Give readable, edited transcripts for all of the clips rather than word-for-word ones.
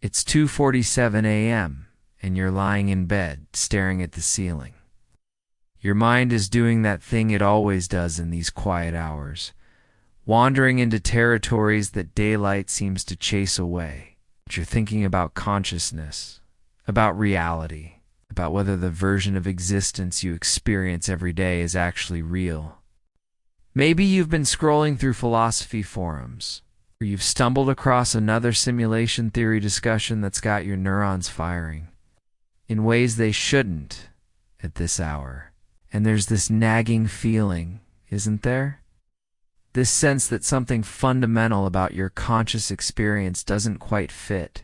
It's 2:47 a.m., and you're lying in bed, staring at the ceiling. Your mind is doing that thing it always does in these quiet hours, wandering into territories that daylight seems to chase away. You're thinking about consciousness, about reality, about whether the version of existence you experience every day is actually real. Maybe you've been scrolling through philosophy forums, or you've stumbled across another simulation theory discussion that's got your neurons firing in ways they shouldn't at this hour. And there's this nagging feeling, isn't there? This sense that something fundamental about your conscious experience doesn't quite fit.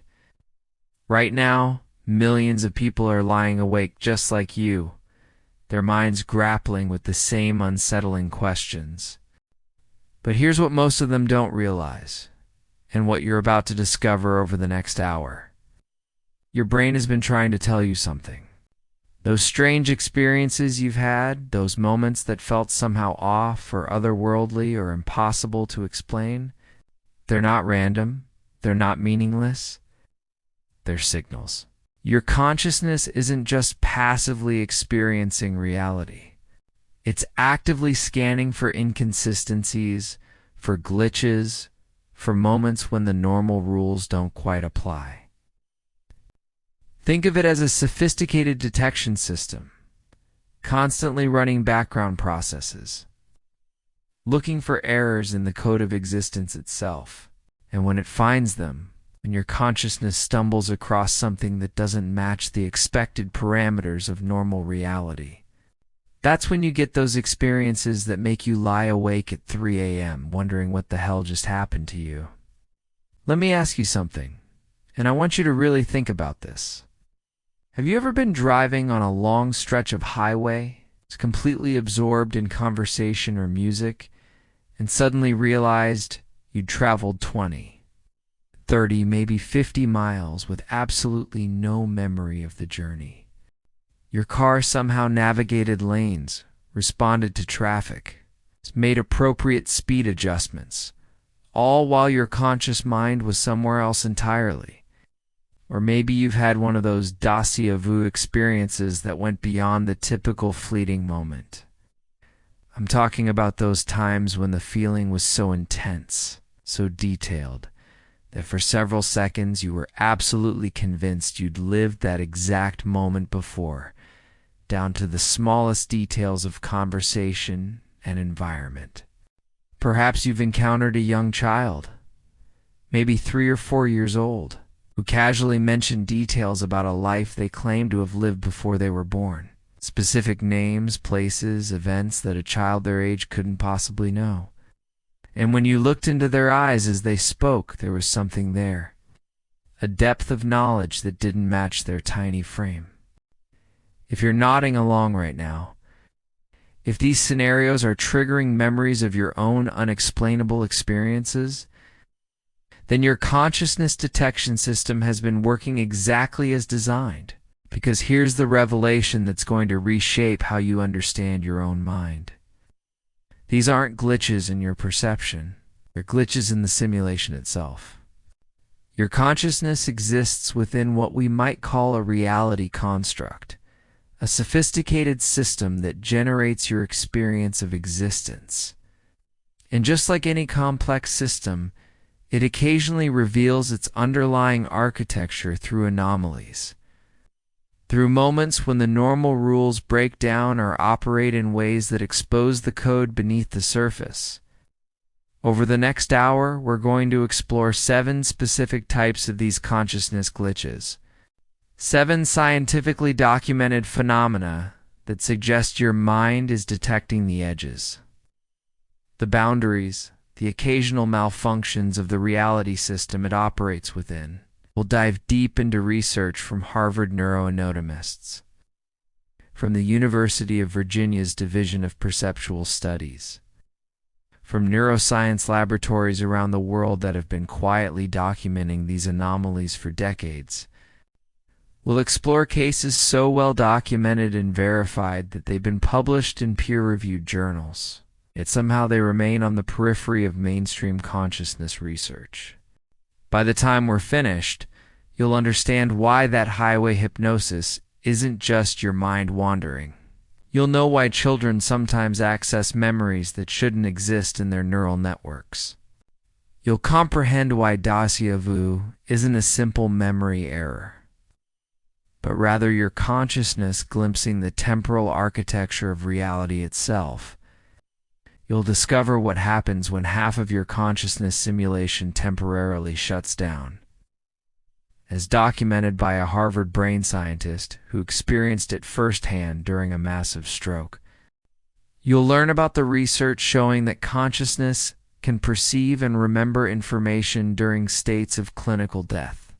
Right now, millions of people are lying awake just like you, their minds grappling with the same unsettling questions. But here's what most of them don't realize, and what you're about to discover over the next hour. Your brain has been trying to tell you something. Those strange experiences you've had, those moments that felt somehow off or otherworldly or impossible to explain, they're not random, they're not meaningless, they're signals. Your consciousness isn't just passively experiencing reality. It's actively scanning for inconsistencies, for glitches, for moments when the normal rules don't quite apply. Think of it as a sophisticated detection system, constantly running background processes, looking for errors in the code of existence itself. And when it finds them, when your consciousness stumbles across something that doesn't match the expected parameters of normal reality, that's when you get those experiences that make you lie awake at 3 a.m. wondering what the hell just happened to you. Let me ask you something, and I want you to really think about this. Have you ever been driving on a long stretch of highway, completely absorbed in conversation or music, and suddenly realized you'd traveled 20, 30, maybe 50 miles with absolutely no memory of the journey? Your car somehow navigated lanes, responded to traffic, made appropriate speed adjustments, all while your conscious mind was somewhere else entirely. Or maybe you've had one of those déjà vu experiences that went beyond the typical fleeting moment. I'm talking about those times when the feeling was so intense, so detailed, that for several seconds you were absolutely convinced you'd lived that exact moment before, down to the smallest details of conversation and environment. Perhaps you've encountered a young child, maybe 3 or 4 years old, who casually mentioned details about a life they claimed to have lived before they were born. Specific names, places, events that a child their age couldn't possibly know. And when you looked into their eyes as they spoke, there was something there. A depth of knowledge that didn't match their tiny frame. If you're nodding along right now, if these scenarios are triggering memories of your own unexplainable experiences, then your consciousness detection system has been working exactly as designed. Because here's the revelation that's going to reshape how you understand your own mind. These aren't glitches in your perception. They're glitches in the simulation itself. Your consciousness exists within what we might call a reality construct, a sophisticated system that generates your experience of existence. And just like any complex system, it occasionally reveals its underlying architecture through anomalies. Through moments when the normal rules break down or operate in ways that expose the code beneath the surface. Over the next hour, we're going to explore 7 specific types of these consciousness glitches. 7 scientifically documented phenomena that suggest your mind is detecting the edges, the boundaries, the occasional malfunctions of the reality system it operates within. We'll dive deep into research from Harvard neuroanatomists, from the University of Virginia's Division of Perceptual Studies, from neuroscience laboratories around the world that have been quietly documenting these anomalies for decades. We'll explore cases so well documented and verified that they've been published in peer-reviewed journals, yet somehow they remain on the periphery of mainstream consciousness research. By the time we're finished, you'll understand why that highway hypnosis isn't just your mind wandering. You'll know why children sometimes access memories that shouldn't exist in their neural networks. You'll comprehend why déjà vu isn't a simple memory error, but rather your consciousness glimpsing the temporal architecture of reality itself. You'll discover what happens when half of your consciousness simulation temporarily shuts down, as documented by a Harvard brain scientist who experienced it firsthand during a massive stroke. You'll learn about the research showing that consciousness can perceive and remember information during states of clinical death.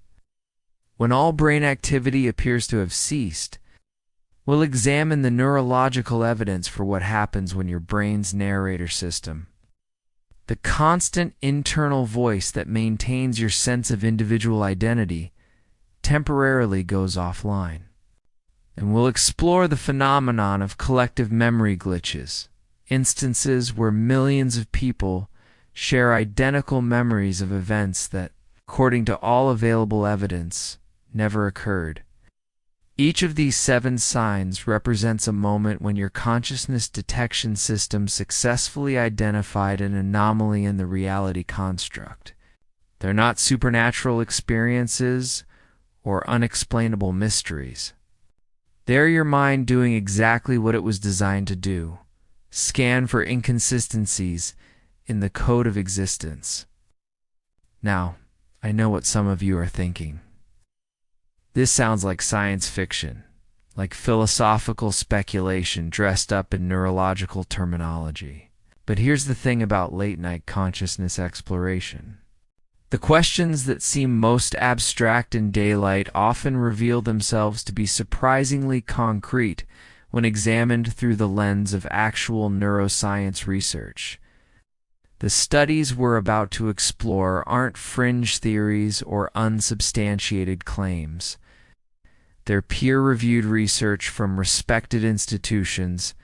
When all brain activity appears to have ceased, we'll examine the neurological evidence for what happens when your brain's narrator system, the constant internal voice that maintains your sense of individual identity, temporarily goes offline. And we'll explore the phenomenon of collective memory glitches, instances where millions of people share identical memories of events that, according to all available evidence, never occurred. Each of these 7 signs represents a moment when your consciousness detection system successfully identified an anomaly in the reality construct. They're not supernatural experiences or unexplainable mysteries. They're your mind doing exactly what it was designed to do: scan for inconsistencies in the code of existence. Now, I know what some of you are thinking. This sounds like science fiction, like philosophical speculation dressed up in neurological terminology. But here's the thing about late-night consciousness exploration. The questions that seem most abstract in daylight often reveal themselves to be surprisingly concrete when examined through the lens of actual neuroscience research. The studies we're about to explore aren't fringe theories or unsubstantiated claims. They're peer-reviewed research from respected institutions,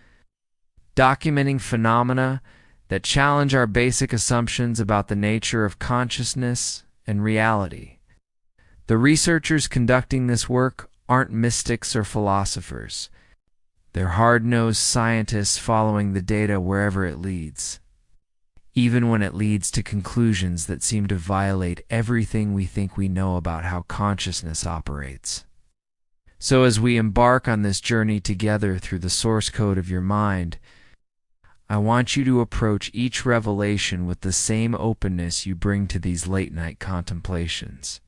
documenting phenomena that challenge our basic assumptions about the nature of consciousness and reality. The researchers conducting this work aren't mystics or philosophers. They're hard-nosed scientists following the data wherever it leads, even when it leads to conclusions that seem to violate everything we think we know about how consciousness operates. So as we embark on this journey together through the source code of your mind, I want you to approach each revelation with the same openness you bring to these late-night contemplations.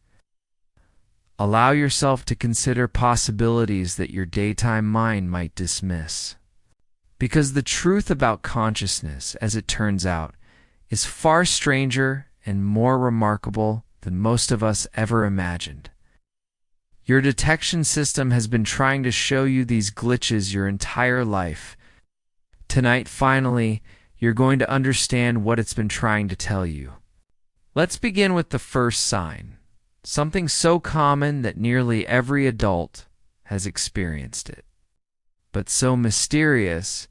Allow yourself to consider possibilities that your daytime mind might dismiss. Because the truth about consciousness, as it turns out, is far stranger and more remarkable than most of us ever imagined. Your detection system has been trying to show you these glitches your entire life. Tonight, finally, you're going to understand what it's been trying to tell you. Let's begin with the first sign, something so common that nearly every adult has experienced it, but so mysterious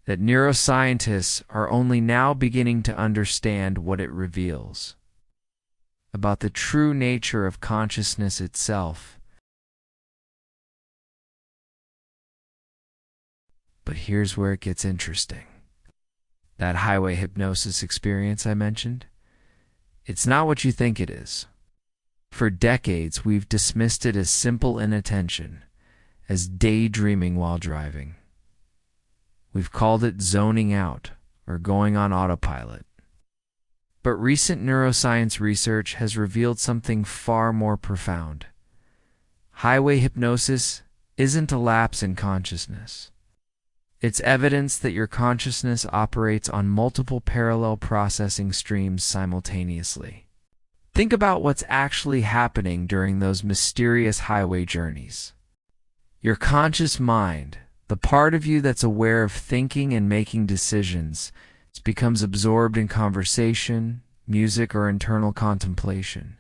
that neuroscientists are only now beginning to understand what it reveals about the true nature of consciousness itself. But here's where it gets interesting. That highway hypnosis experience I mentioned, it's not what you think it is. For decades, we've dismissed it as simple inattention, as daydreaming while driving. We've called it zoning out or going on autopilot. But recent neuroscience research has revealed something far more profound. Highway hypnosis isn't a lapse in consciousness. It's evidence that your consciousness operates on multiple parallel processing streams simultaneously. Think about what's actually happening during those mysterious highway journeys. Your conscious mind, the part of you that's aware of thinking and making decisions, becomes absorbed in conversation, music, or internal contemplation.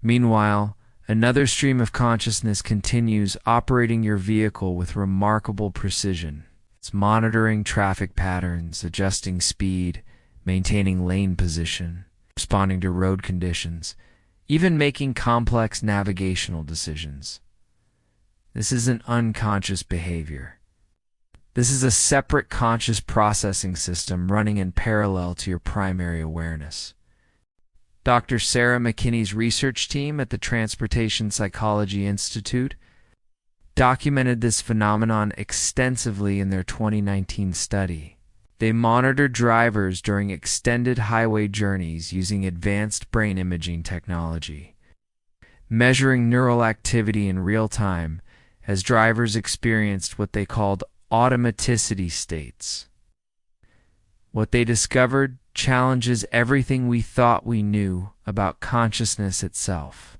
Meanwhile, another stream of consciousness continues operating your vehicle with remarkable precision. It's monitoring traffic patterns, adjusting speed, maintaining lane position, responding to road conditions, even making complex navigational decisions. This isn't unconscious behavior. This is a separate conscious processing system running in parallel to your primary awareness. Dr. Sarah McKinney's research team at the Transportation Psychology Institute documented this phenomenon extensively in their 2019 study. They monitored drivers during extended highway journeys using advanced brain imaging technology, measuring neural activity in real time as drivers experienced what they called automaticity states. What they discovered challenges everything we thought we knew about consciousness itself.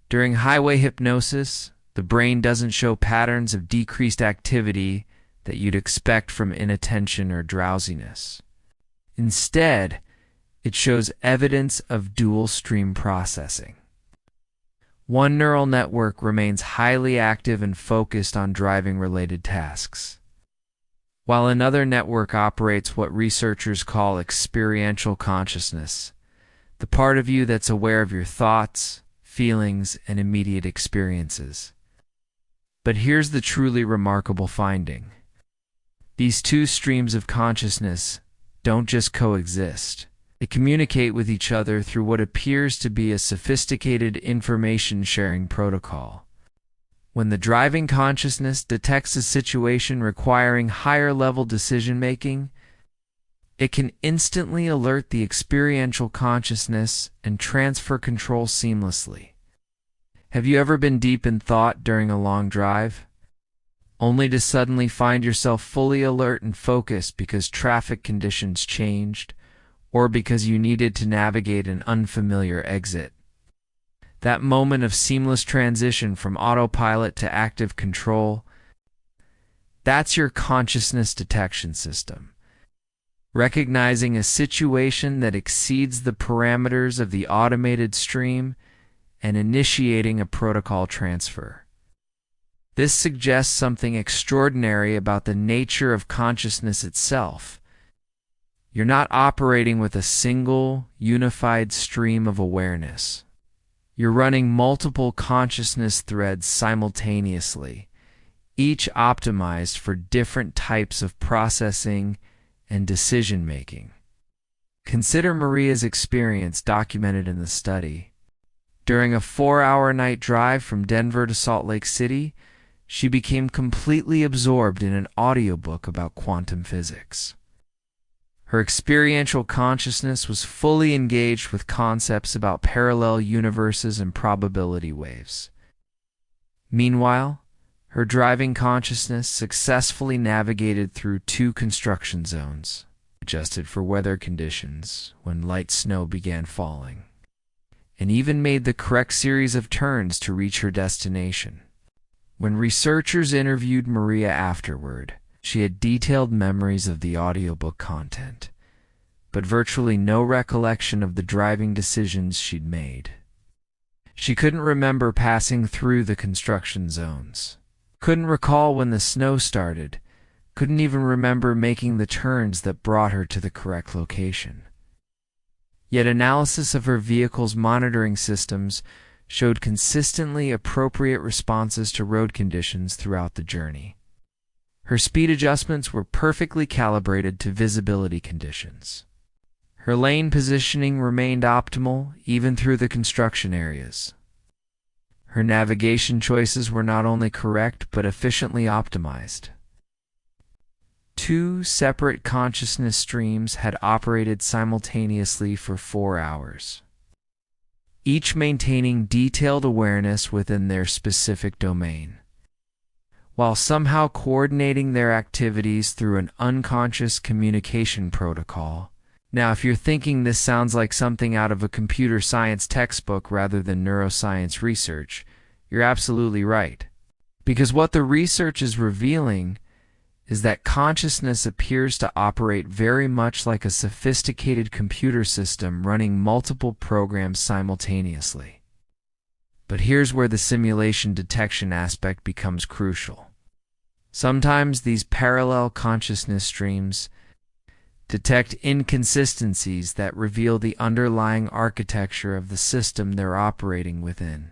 During highway hypnosis, the brain doesn't show patterns of decreased activity that you'd expect from inattention or drowsiness. Instead, it shows evidence of dual stream processing. One neural network remains highly active and focused on driving-related tasks, while another network operates what researchers call experiential consciousness, the part of you that's aware of your thoughts, feelings, and immediate experiences. But here's the truly remarkable finding. These two streams of consciousness don't just coexist. They communicate with each other through what appears to be a sophisticated information-sharing protocol. When the driving consciousness detects a situation requiring higher-level decision-making, it can instantly alert the experiential consciousness and transfer control seamlessly. Have you ever been deep in thought during a long drive, only to suddenly find yourself fully alert and focused because traffic conditions changed, or because you needed to navigate an unfamiliar exit? That moment of seamless transition from autopilot to active control, that's your consciousness detection system, recognizing a situation that exceeds the parameters of the automated stream and initiating a protocol transfer. This suggests something extraordinary about the nature of consciousness itself. You're not operating with a single, unified stream of awareness. You're running multiple consciousness threads simultaneously, each optimized for different types of processing and decision-making. Consider Maria's experience documented in the study. During a 4-hour night drive from Denver to Salt Lake City, she became completely absorbed in an audiobook about quantum physics. Her experiential consciousness was fully engaged with concepts about parallel universes and probability waves. Meanwhile, her driving consciousness successfully navigated through 2 construction zones, adjusted for weather conditions when light snow began falling, and even made the correct series of turns to reach her destination. When researchers interviewed Maria afterward, she had detailed memories of the audiobook content, but virtually no recollection of the driving decisions she'd made. She couldn't remember passing through the construction zones, couldn't recall when the snow started, couldn't even remember making the turns that brought her to the correct location. Yet analysis of her vehicle's monitoring systems showed consistently appropriate responses to road conditions throughout the journey. Her speed adjustments were perfectly calibrated to visibility conditions. Her lane positioning remained optimal even through the construction areas. Her navigation choices were not only correct but efficiently optimized. 2 separate consciousness streams had operated simultaneously for 4 hours, each maintaining detailed awareness within their specific domain, while somehow coordinating their activities through an unconscious communication protocol. Now, if you're thinking this sounds like something out of a computer science textbook rather than neuroscience research, you're absolutely right. Because what the research is revealing is that consciousness appears to operate very much like a sophisticated computer system running multiple programs simultaneously. But here's where the simulation detection aspect becomes crucial. Sometimes these parallel consciousness streams detect inconsistencies that reveal the underlying architecture of the system they're operating within.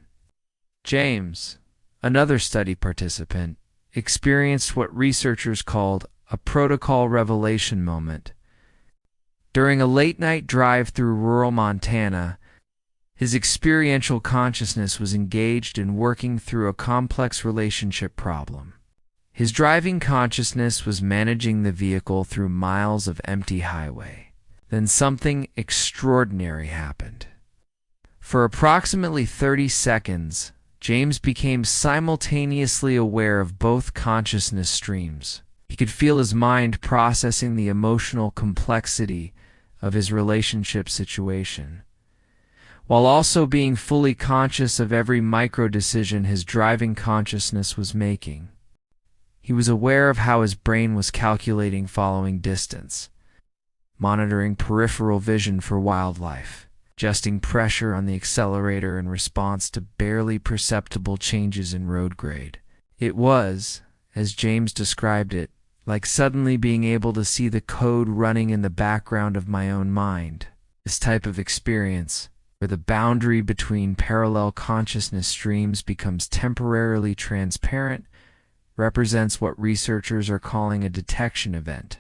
James, another study participant, experienced what researchers called a protocol revelation moment. During a late-night drive through rural Montana, his experiential consciousness was engaged in working through a complex relationship problem. His driving consciousness was managing the vehicle through miles of empty highway. Then something extraordinary happened. For approximately 30 seconds, James became simultaneously aware of both consciousness streams. He could feel his mind processing the emotional complexity of his relationship situation, while also being fully conscious of every micro-decision his driving consciousness was making. He was aware of how his brain was calculating following distance, monitoring peripheral vision for wildlife, adjusting pressure on the accelerator in response to barely perceptible changes in road grade. It was, as James described it, like suddenly being able to see the code running in the background of my own mind. This type of experience, where the boundary between parallel consciousness streams becomes temporarily transparent, represents what researchers are calling a detection event.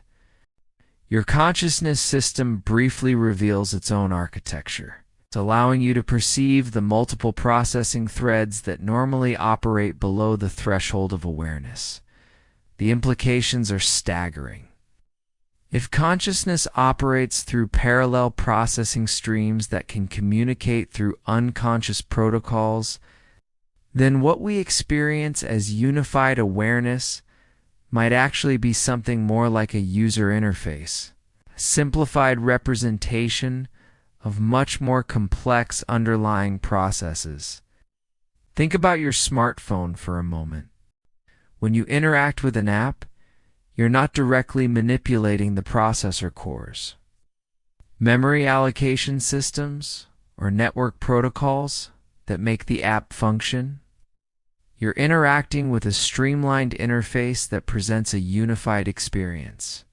Your consciousness system briefly reveals its own architecture. It's allowing you to perceive the multiple processing threads that normally operate below the threshold of awareness. The implications are staggering. If consciousness operates through parallel processing streams that can communicate through unconscious protocols, then what we experience as unified awareness might actually be something more like a user interface, a simplified representation of much more complex underlying processes. Think about your smartphone for a moment. When you interact with an app, you're not directly manipulating the processor cores. Memory allocation systems or network protocols that make the app function. You're interacting with a streamlined interface that presents a unified experience.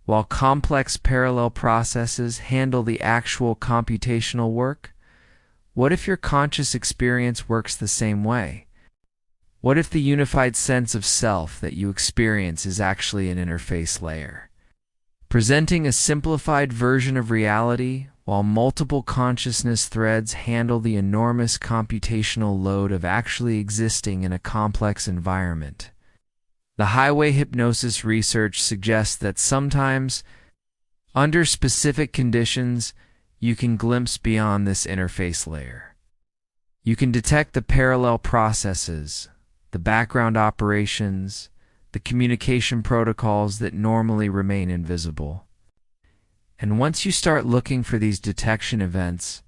While complex parallel processes handle the actual computational work, what if your conscious experience works the same way? What if the unified sense of self that you experience is actually an interface layer, presenting a simplified version of reality while multiple consciousness threads handle the enormous computational load of actually existing in a complex environment? The highway hypnosis research suggests that sometimes, under specific conditions, you can glimpse beyond this interface layer. You can detect the parallel processes, the background operations, the communication protocols that normally remain invisible. And once you start looking for these detection events,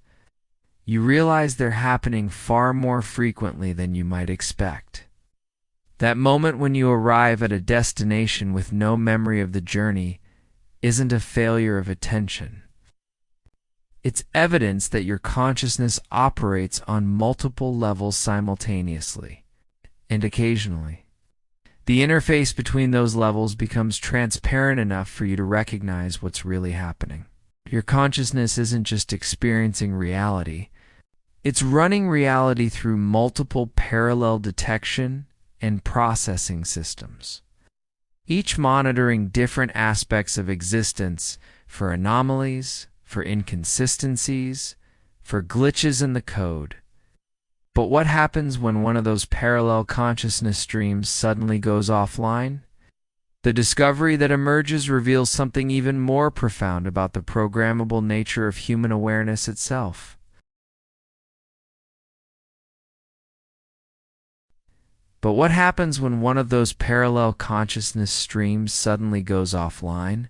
you realize they're happening far more frequently than you might expect. That moment when you arrive at a destination with no memory of the journey isn't a failure of attention. It's evidence that your consciousness operates on multiple levels simultaneously. And occasionally, the interface between those levels becomes transparent enough for you to recognize what's really happening. Your consciousness isn't just experiencing reality, it's running reality through multiple parallel detection and processing systems, each monitoring different aspects of existence for anomalies, for inconsistencies, for glitches in the code. But what happens when one of those parallel consciousness streams suddenly goes offline? The discovery that emerges reveals something even more profound about the programmable nature of human awareness itself. But what happens when one of those parallel consciousness streams suddenly goes offline?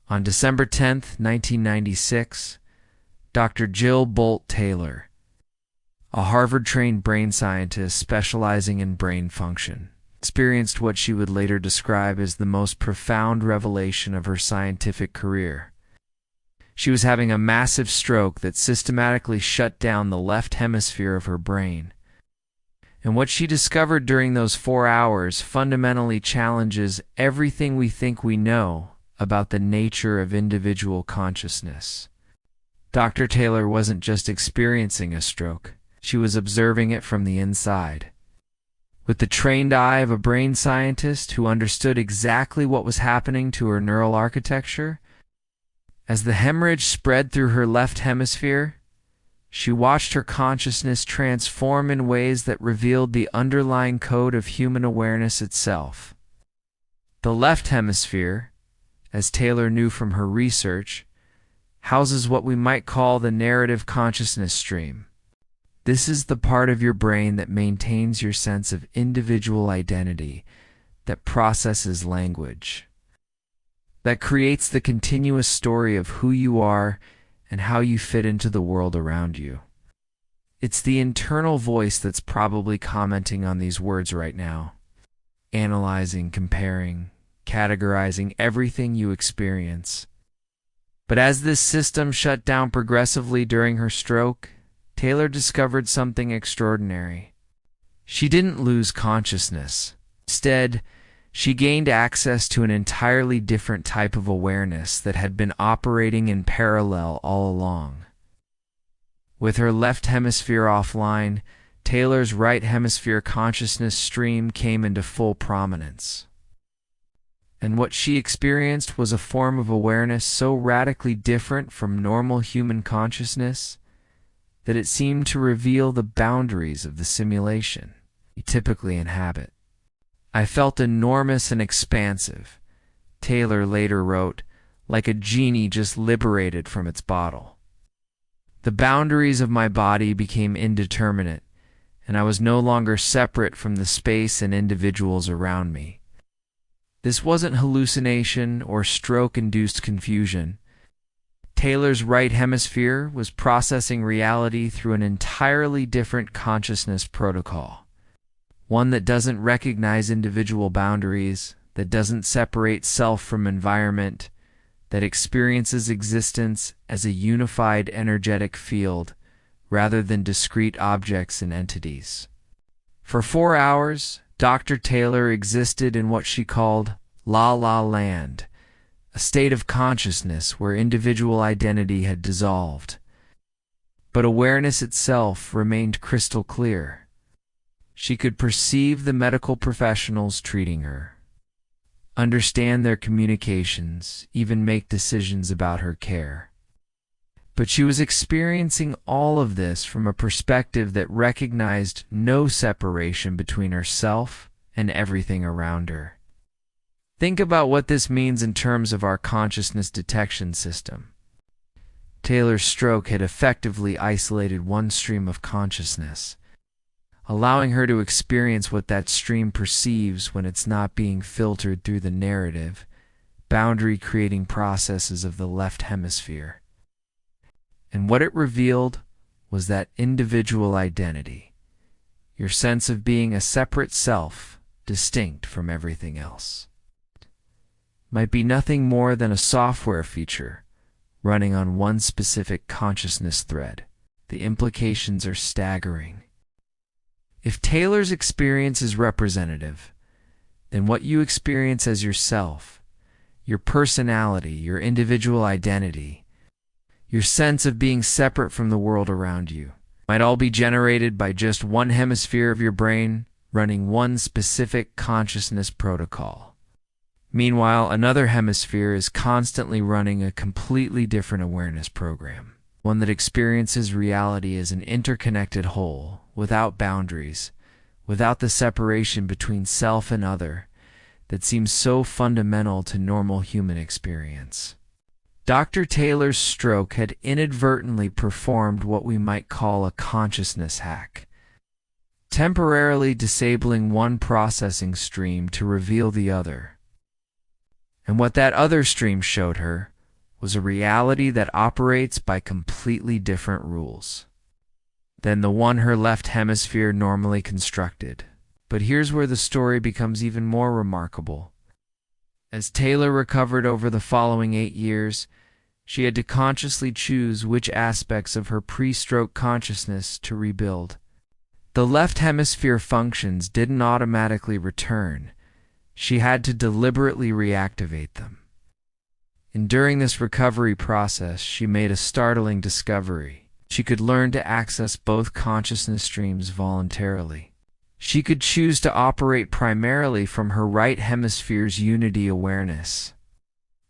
On December 10th, 1996, Dr. Jill Bolt Taylor, a Harvard-trained brain scientist specializing in brain function, experienced what she would later describe as the most profound revelation of her scientific career. She was having a massive stroke that systematically shut down the left hemisphere of her brain. And what she discovered during those 4 hours fundamentally challenges everything we think we know about the nature of individual consciousness. Dr. Taylor wasn't just experiencing a stroke, she was observing it from the inside. With the trained eye of a brain scientist who understood exactly what was happening to her neural architecture, as the hemorrhage spread through her left hemisphere, she watched her consciousness transform in ways that revealed the underlying code of human awareness itself. The left hemisphere, as Taylor knew from her research, houses what we might call the narrative consciousness stream. This is the part of your brain that maintains your sense of individual identity, that processes language, that creates the continuous story of who you are and how you fit into the world around you. It's the internal voice that's probably commenting on these words right now, analyzing, comparing, categorizing everything you experience. But as this system shut down progressively during her stroke, Taylor discovered something extraordinary. She didn't lose consciousness. Instead, she gained access to an entirely different type of awareness that had been operating in parallel all along. With her left hemisphere offline, Taylor's right hemisphere consciousness stream came into full prominence. And what she experienced was a form of awareness so radically different from normal human consciousness that it seemed to reveal the boundaries of the simulation we typically inhabit. I felt enormous and expansive, Taylor later wrote, like a genie just liberated from its bottle. The boundaries of my body became indeterminate, and I was no longer separate from the space and individuals around me. This wasn't hallucination or stroke-induced confusion. Taylor's right hemisphere was processing reality through an entirely different consciousness protocol. One that doesn't recognize individual boundaries, that doesn't separate self from environment, that experiences existence as a unified energetic field rather than discrete objects and entities. For 4 hours, Dr. Taylor existed in what she called La La Land, a state of consciousness where individual identity had dissolved. But awareness itself remained crystal clear. She could perceive the medical professionals treating her, understand their communications, even make decisions about her care. But she was experiencing all of this from a perspective that recognized no separation between herself and everything around her. Think about what this means in terms of our consciousness detection system. Taylor's stroke had effectively isolated one stream of consciousness, allowing her to experience what that stream perceives when it's not being filtered through the narrative, boundary-creating processes of the left hemisphere. And what it revealed was that individual identity, your sense of being a separate self, distinct from everything else, might be nothing more than a software feature running on one specific consciousness thread. The implications are staggering. If Taylor's experience is representative, then what you experience as yourself, your personality, your individual identity, your sense of being separate from the world around you, might all be generated by just one hemisphere of your brain running one specific consciousness protocol. Meanwhile, another hemisphere is constantly running a completely different awareness program, one that experiences reality as an interconnected whole, without boundaries, without the separation between self and other that seems so fundamental to normal human experience. Dr. Taylor's stroke had inadvertently performed what we might call a consciousness hack, temporarily disabling one processing stream to reveal the other. And what that other stream showed her was a reality that operates by completely different rules than the one her left hemisphere normally constructed. But here's where the story becomes even more remarkable. As Taylor recovered over the following 8 years, she had to consciously choose which aspects of her pre-stroke consciousness to rebuild. The left hemisphere functions didn't automatically return. She had to deliberately reactivate them. And during this recovery process, she made a startling discovery. She could learn to access both consciousness streams voluntarily. She could choose to operate primarily from her right hemisphere's unity awareness,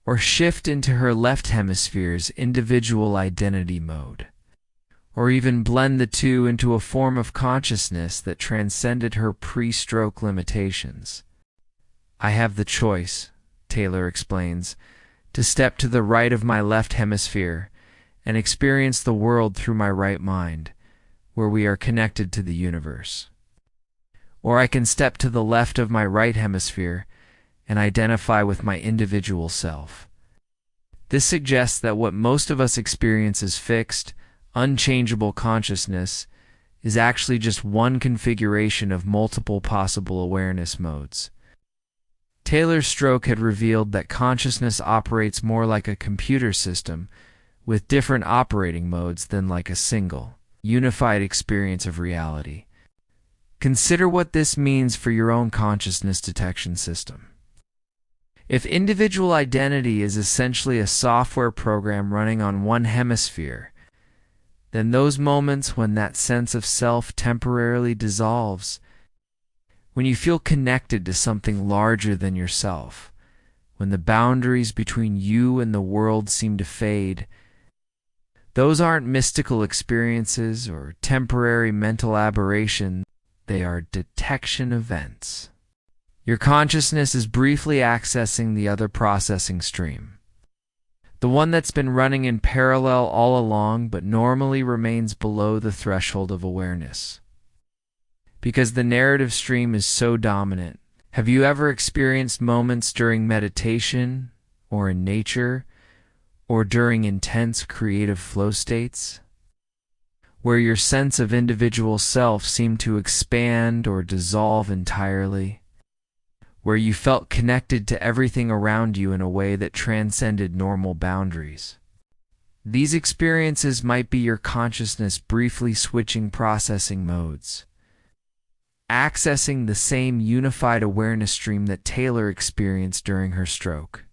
or shift into her left hemisphere's individual identity mode, or even blend the two into a form of consciousness that transcended her pre-stroke limitations. "I have the choice," Taylor explains, "to step to the right of my left hemisphere and experience the world through my right mind, where we are connected to the universe. Or I can step to the left of my right hemisphere and identify with my individual self." This suggests that what most of us experience as fixed, unchangeable consciousness is actually just one configuration of multiple possible awareness modes. Taylor's stroke had revealed that consciousness operates more like a computer system with different operating modes than like a single, unified experience of reality. Consider what this means for your own consciousness detection system. If individual identity is essentially a software program running on one hemisphere, then those moments when that sense of self temporarily dissolves, when you feel connected to something larger than yourself, when the boundaries between you and the world seem to fade, those aren't mystical experiences or temporary mental aberrations. They are detection events. Your consciousness is briefly accessing the other processing stream, the one that's been running in parallel all along but normally remains below the threshold of awareness. Because the narrative stream is so dominant, have you ever experienced moments during meditation, or in nature, or during intense creative flow states, where your sense of individual self seemed to expand or dissolve entirely, where you felt connected to everything around you in a way that transcended normal boundaries? These experiences might be your consciousness briefly switching processing modes, accessing the same unified awareness stream that Taylor experienced during her stroke.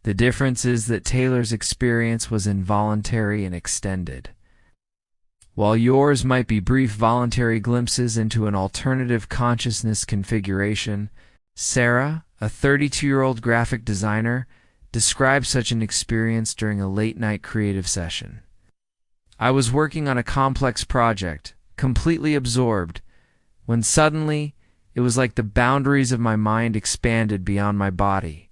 The difference is that Taylor's experience was involuntary and extended, while yours might be brief voluntary glimpses into an alternative consciousness configuration. Sarah, a 32-year-old graphic designer, described such an experience during a late-night creative session. "I was working on a complex project, completely absorbed, when suddenly it was like the boundaries of my mind expanded beyond my body.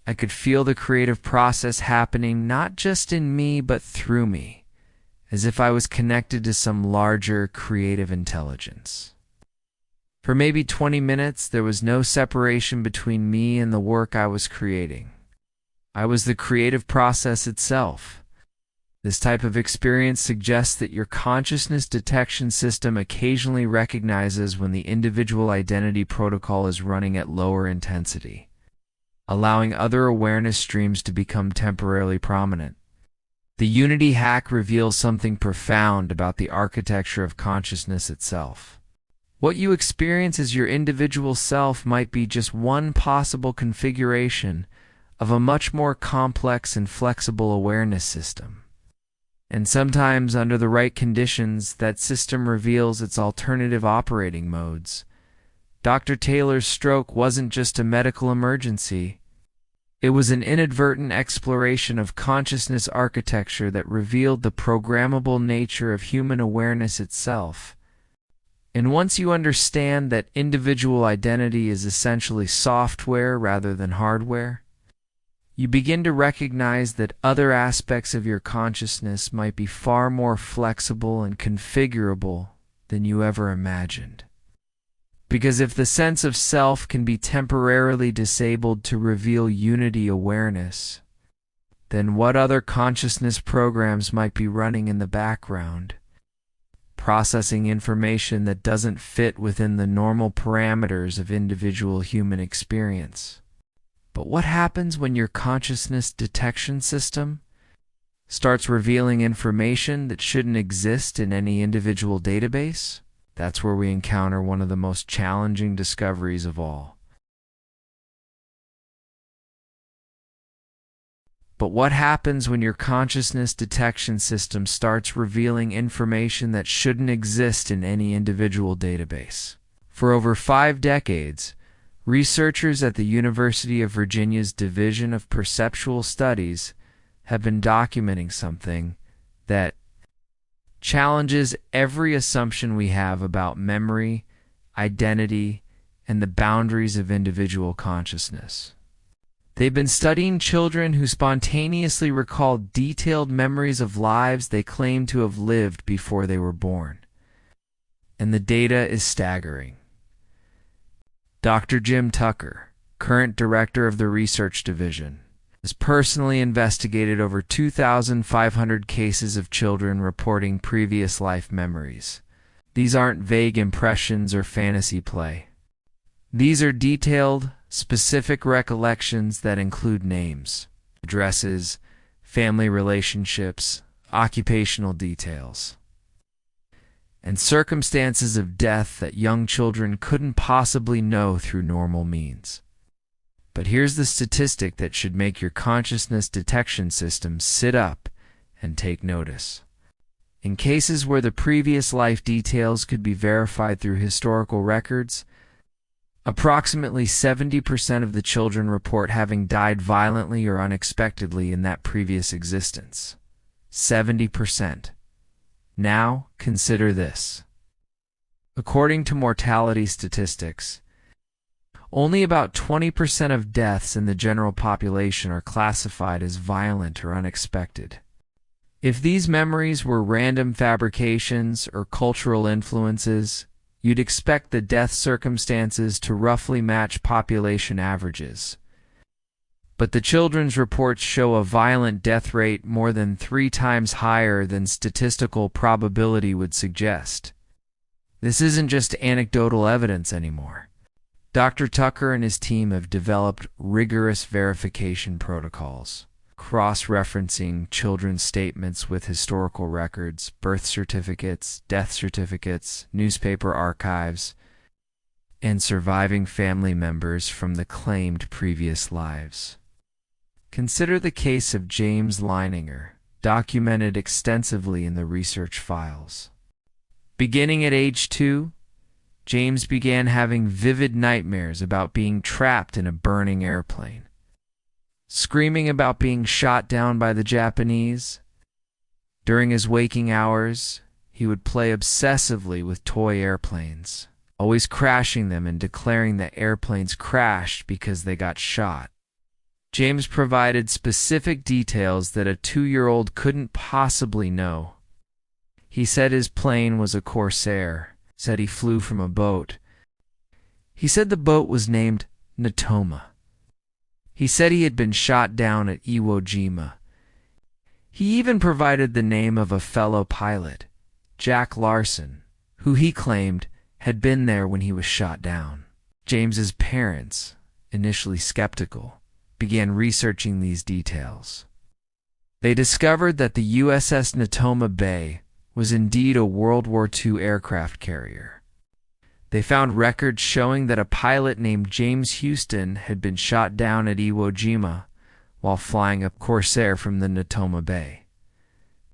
I could feel the creative process happening not just in me but through me, as if I was connected to some larger creative intelligence. For maybe 20 minutes, there was no separation between me and the work I was creating. I was the creative process itself." This type of experience suggests that your consciousness detection system occasionally recognizes when the individual identity protocol is running at lower intensity, allowing other awareness streams to become temporarily prominent. The Unity hack reveals something profound about the architecture of consciousness itself. What you experience as your individual self might be just one possible configuration of a much more complex and flexible awareness system. And sometimes, under the right conditions, that system reveals its alternative operating modes. Dr. Taylor's stroke wasn't just a medical emergency. It was an inadvertent exploration of consciousness architecture that revealed the programmable nature of human awareness itself. And once you understand that individual identity is essentially software rather than hardware, you begin to recognize that other aspects of your consciousness might be far more flexible and configurable than you ever imagined. Because if the sense of self can be temporarily disabled to reveal unity awareness, then what other consciousness programs might be running in the background, processing information that doesn't fit within the normal parameters of individual human experience? But what happens when your consciousness detection system starts revealing information that shouldn't exist in any individual database? That's where we encounter one of the most challenging discoveries of all. But what happens when your consciousness detection system starts revealing information that shouldn't exist in any individual database? For over 5 decades, researchers at the University of Virginia's Division of Perceptual Studies have been documenting something that challenges every assumption we have about memory, identity, and the boundaries of individual consciousness. They've been studying children who spontaneously recall detailed memories of lives they claim to have lived before they were born. And the data is staggering. Dr. Jim Tucker, current director of the research division, has personally investigated over 2,500 cases of children reporting previous life memories. These aren't vague impressions or fantasy play. These are detailed, specific recollections that include names, addresses, family relationships, occupational details, and circumstances of death that young children couldn't possibly know through normal means. But here's the statistic that should make your consciousness detection system sit up and take notice. In cases where the previous life details could be verified through historical records, approximately 70% of the children report having died violently or unexpectedly in that previous existence. 70%. Now, consider this. According to mortality statistics, only about 20% of deaths in the general population are classified as violent or unexpected. If these memories were random fabrications or cultural influences, you'd expect the death circumstances to roughly match population averages. But the children's reports show a violent death rate more than 3 times higher than statistical probability would suggest. This isn't just anecdotal evidence anymore. Dr. Tucker and his team have developed rigorous verification protocols, cross-referencing children's statements with historical records, birth certificates, death certificates, newspaper archives, and surviving family members from the claimed previous lives. Consider the case of James Leininger, documented extensively in the research files. Beginning at age 2, James began having vivid nightmares about being trapped in a burning airplane, screaming about being shot down by the Japanese. During his waking hours, he would play obsessively with toy airplanes, always crashing them and declaring that airplanes crashed because they got shot. James provided specific details that a 2-year-old couldn't possibly know. He said his plane was a Corsair, said he flew from a boat. He said the boat was named Natoma. He said he had been shot down at Iwo Jima. He even provided the name of a fellow pilot, Jack Larson, who he claimed had been there when he was shot down. James's parents, initially skeptical, began researching these details. They discovered that the USS Natoma Bay was indeed a World War II aircraft carrier. They found records showing that a pilot named James Houston had been shot down at Iwo Jima while flying a Corsair from the Natoma Bay.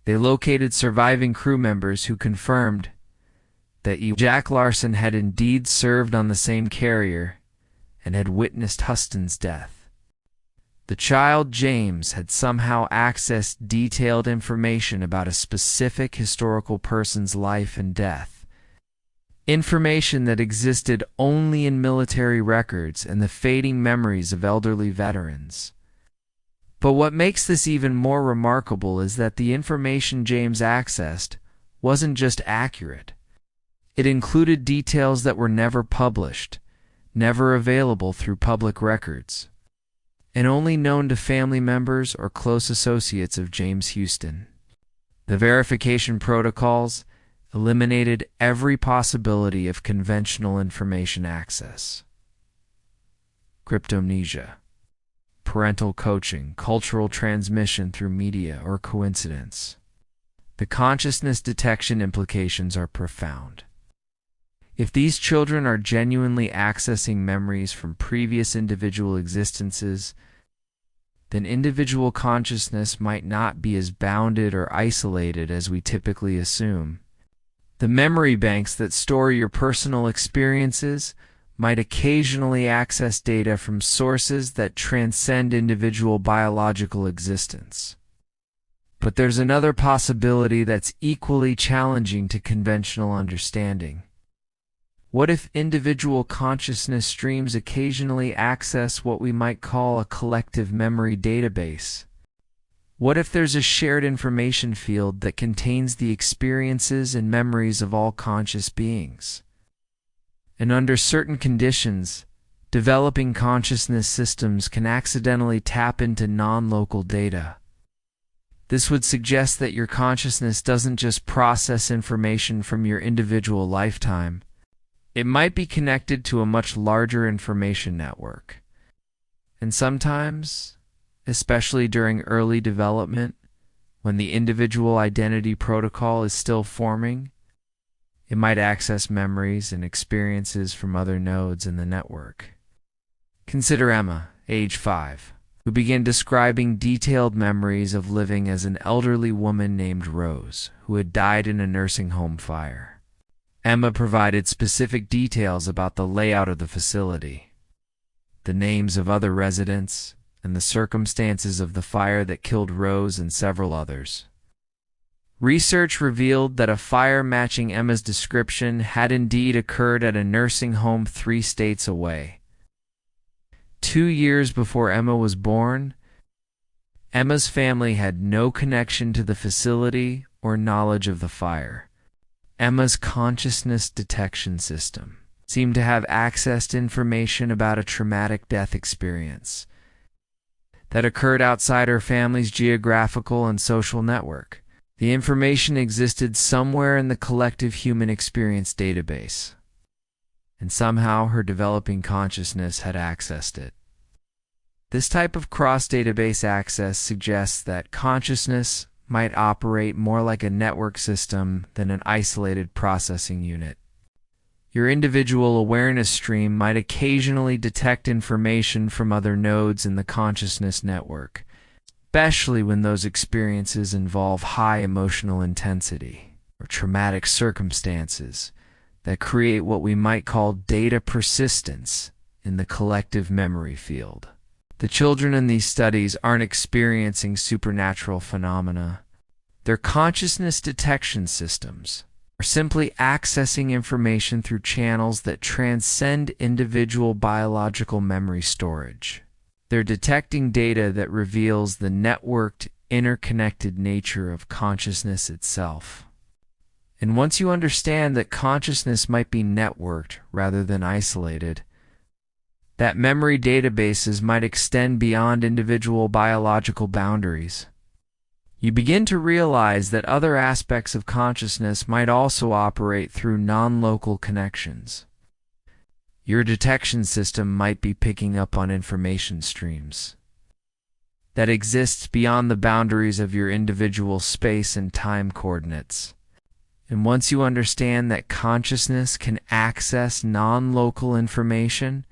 They located surviving crew members who confirmed that Jack Larson had indeed served on the same carrier and had witnessed Houston's death. The child James had somehow accessed detailed information about a specific historical person's life and death, information that existed only in military records and the fading memories of elderly veterans. But what makes this even more remarkable is that the information James accessed wasn't just accurate. It included details that were never published, never available through public records, and only known to family members or close associates of James Houston. The verification protocols eliminated every possibility of conventional information access. Cryptomnesia, parental coaching, cultural transmission through media, or coincidence. The consciousness detection implications are profound. If these children are genuinely accessing memories from previous individual existences, then individual consciousness might not be as bounded or isolated as we typically assume. The memory banks that store your personal experiences might occasionally access data from sources that transcend individual biological existence. But there's another possibility that's equally challenging to conventional understanding. What if individual consciousness streams occasionally access what we might call a collective memory database? What if there's a shared information field that contains the experiences and memories of all conscious beings? And under certain conditions, developing consciousness systems can accidentally tap into non-local data. This would suggest that your consciousness doesn't just process information from your individual lifetime. It might be connected to a much larger information network. And sometimes, especially during early development, when the individual identity protocol is still forming, it might access memories and experiences from other nodes in the network. Consider Emma, age 5, who began describing detailed memories of living as an elderly woman named Rose, who had died in a nursing home fire. Emma provided specific details about the layout of the facility, the names of other residents, and the circumstances of the fire that killed Rose and several others. Research revealed that a fire matching Emma's description had indeed occurred at a nursing home 3 states away. 2 years before Emma was born, Emma's family had no connection to the facility or knowledge of the fire. Emma's consciousness detection system seemed to have accessed information about a traumatic death experience that occurred outside her family's geographical and social network. The information existed somewhere in the collective human experience database, and somehow her developing consciousness had accessed it. This type of cross-database access suggests that consciousness might operate more like a network system than an isolated processing unit. Your individual awareness stream might occasionally detect information from other nodes in the consciousness network, especially when those experiences involve high emotional intensity or traumatic circumstances that create what we might call data persistence in the collective memory field. The children in these studies aren't experiencing supernatural phenomena. Their consciousness detection systems are simply accessing information through channels that transcend individual biological memory storage. They're detecting data that reveals the networked, interconnected nature of consciousness itself. And once you understand that consciousness might be networked rather than isolated, that memory databases might extend beyond individual biological boundaries, you begin to realize that other aspects of consciousness might also operate through non-local connections. Your detection system might be picking up on information streams that exist beyond the boundaries of your individual space and time coordinates. And once you understand that consciousness can access non-local information,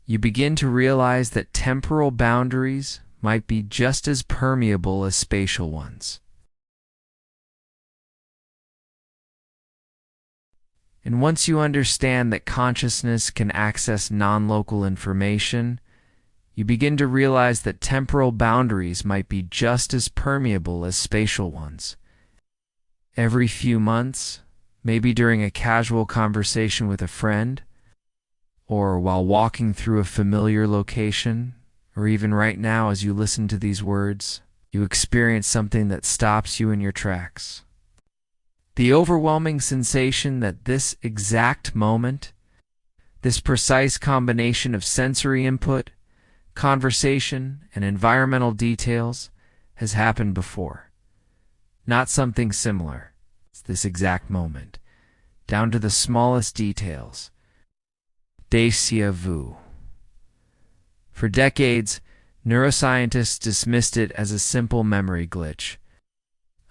you begin to realize that temporal boundaries might be just as permeable as spatial ones. And once you understand that consciousness can access non-local information, you begin to realize that temporal boundaries might be just as permeable as spatial ones. Every few months, maybe during a casual conversation with a friend, or while walking through a familiar location, or even right now as you listen to these words, you experience something that stops you in your tracks. The overwhelming sensation that this exact moment, this precise combination of sensory input, conversation, and environmental details has happened before. Not something similar. It's this exact moment, down to the smallest details. Déjà vu. For decades, neuroscientists dismissed it as a simple memory glitch,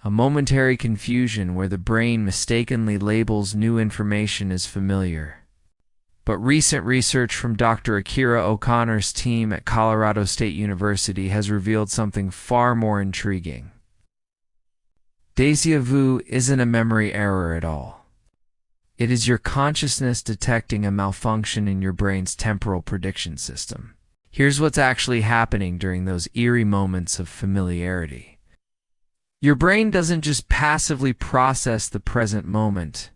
a momentary confusion where the brain mistakenly labels new information as familiar. But recent research from Dr. Akira O'Connor's team at Colorado State University has revealed something far more intriguing. Déjà vu isn't a memory error at all. It is your consciousness detecting a malfunction in your brain's temporal prediction system. Here's what's actually happening during those eerie moments of familiarity. Your brain doesn't just passively process the present moment.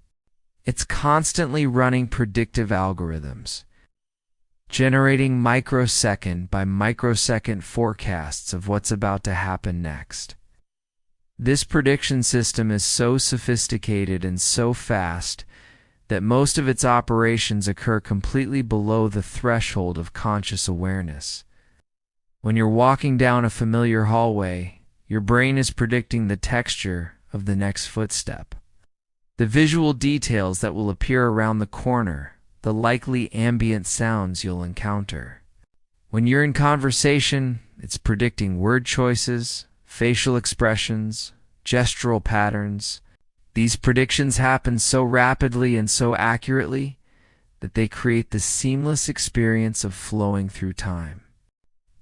It's constantly running predictive algorithms, generating microsecond by microsecond forecasts of what's about to happen next. This prediction system is so sophisticated and so fast that most of its operations occur completely below the threshold of conscious awareness. When you're walking down a familiar hallway, your brain is predicting the texture of the next footstep, the visual details that will appear around the corner, the likely ambient sounds you'll encounter. When you're in conversation, it's predicting word choices, facial expressions, gestural patterns. These predictions happen so rapidly and so accurately that they create the seamless experience of flowing through time.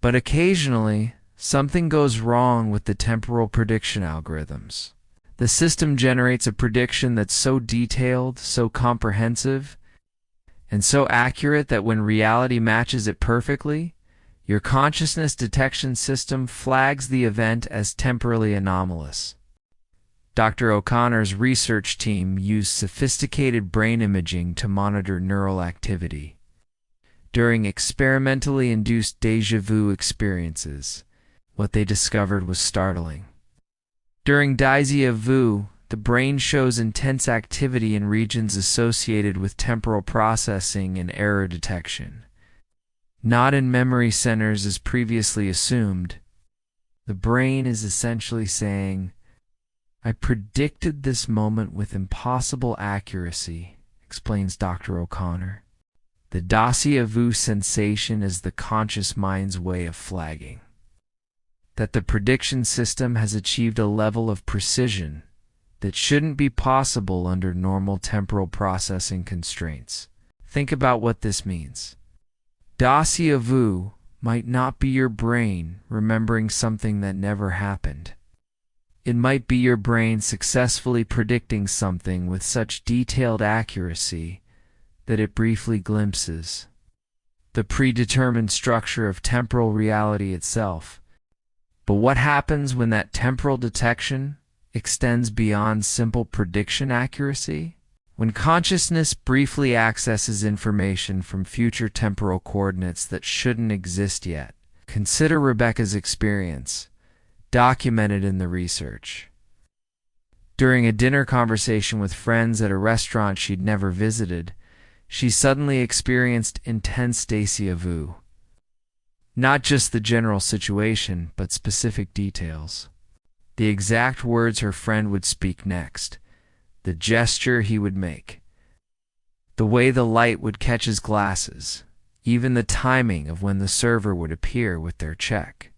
But occasionally, something goes wrong with the temporal prediction algorithms. The system generates a prediction that's so detailed, so comprehensive, and so accurate that when reality matches it perfectly, your consciousness detection system flags the event as temporally anomalous. Dr. O'Connor's research team used sophisticated brain imaging to monitor neural activity. During experimentally induced déjà vu experiences, what they discovered was startling. During déjà vu, the brain shows intense activity in regions associated with temporal processing and error detection. Not in memory centers as previously assumed. The brain is essentially saying, "I predicted this moment with impossible accuracy," explains Dr. O'Connor. The déjà vu sensation is the conscious mind's way of flagging that the prediction system has achieved a level of precision that shouldn't be possible under normal temporal processing constraints. Think about what this means. Déjà vu might not be your brain remembering something that never happened. It might be your brain successfully predicting something with such detailed accuracy that it briefly glimpses the predetermined structure of temporal reality itself. But what happens when that temporal detection extends beyond simple prediction accuracy? When consciousness briefly accesses information from future temporal coordinates that shouldn't exist yet. Consider Rebecca's experience, documented in the research. During a dinner conversation with friends at a restaurant she'd never visited, she suddenly experienced intense déjà vu. Not just the general situation, but specific details. The exact words her friend would speak next. The gesture he would make, the way the light would catch his glasses, even the timing of when the server would appear with their check.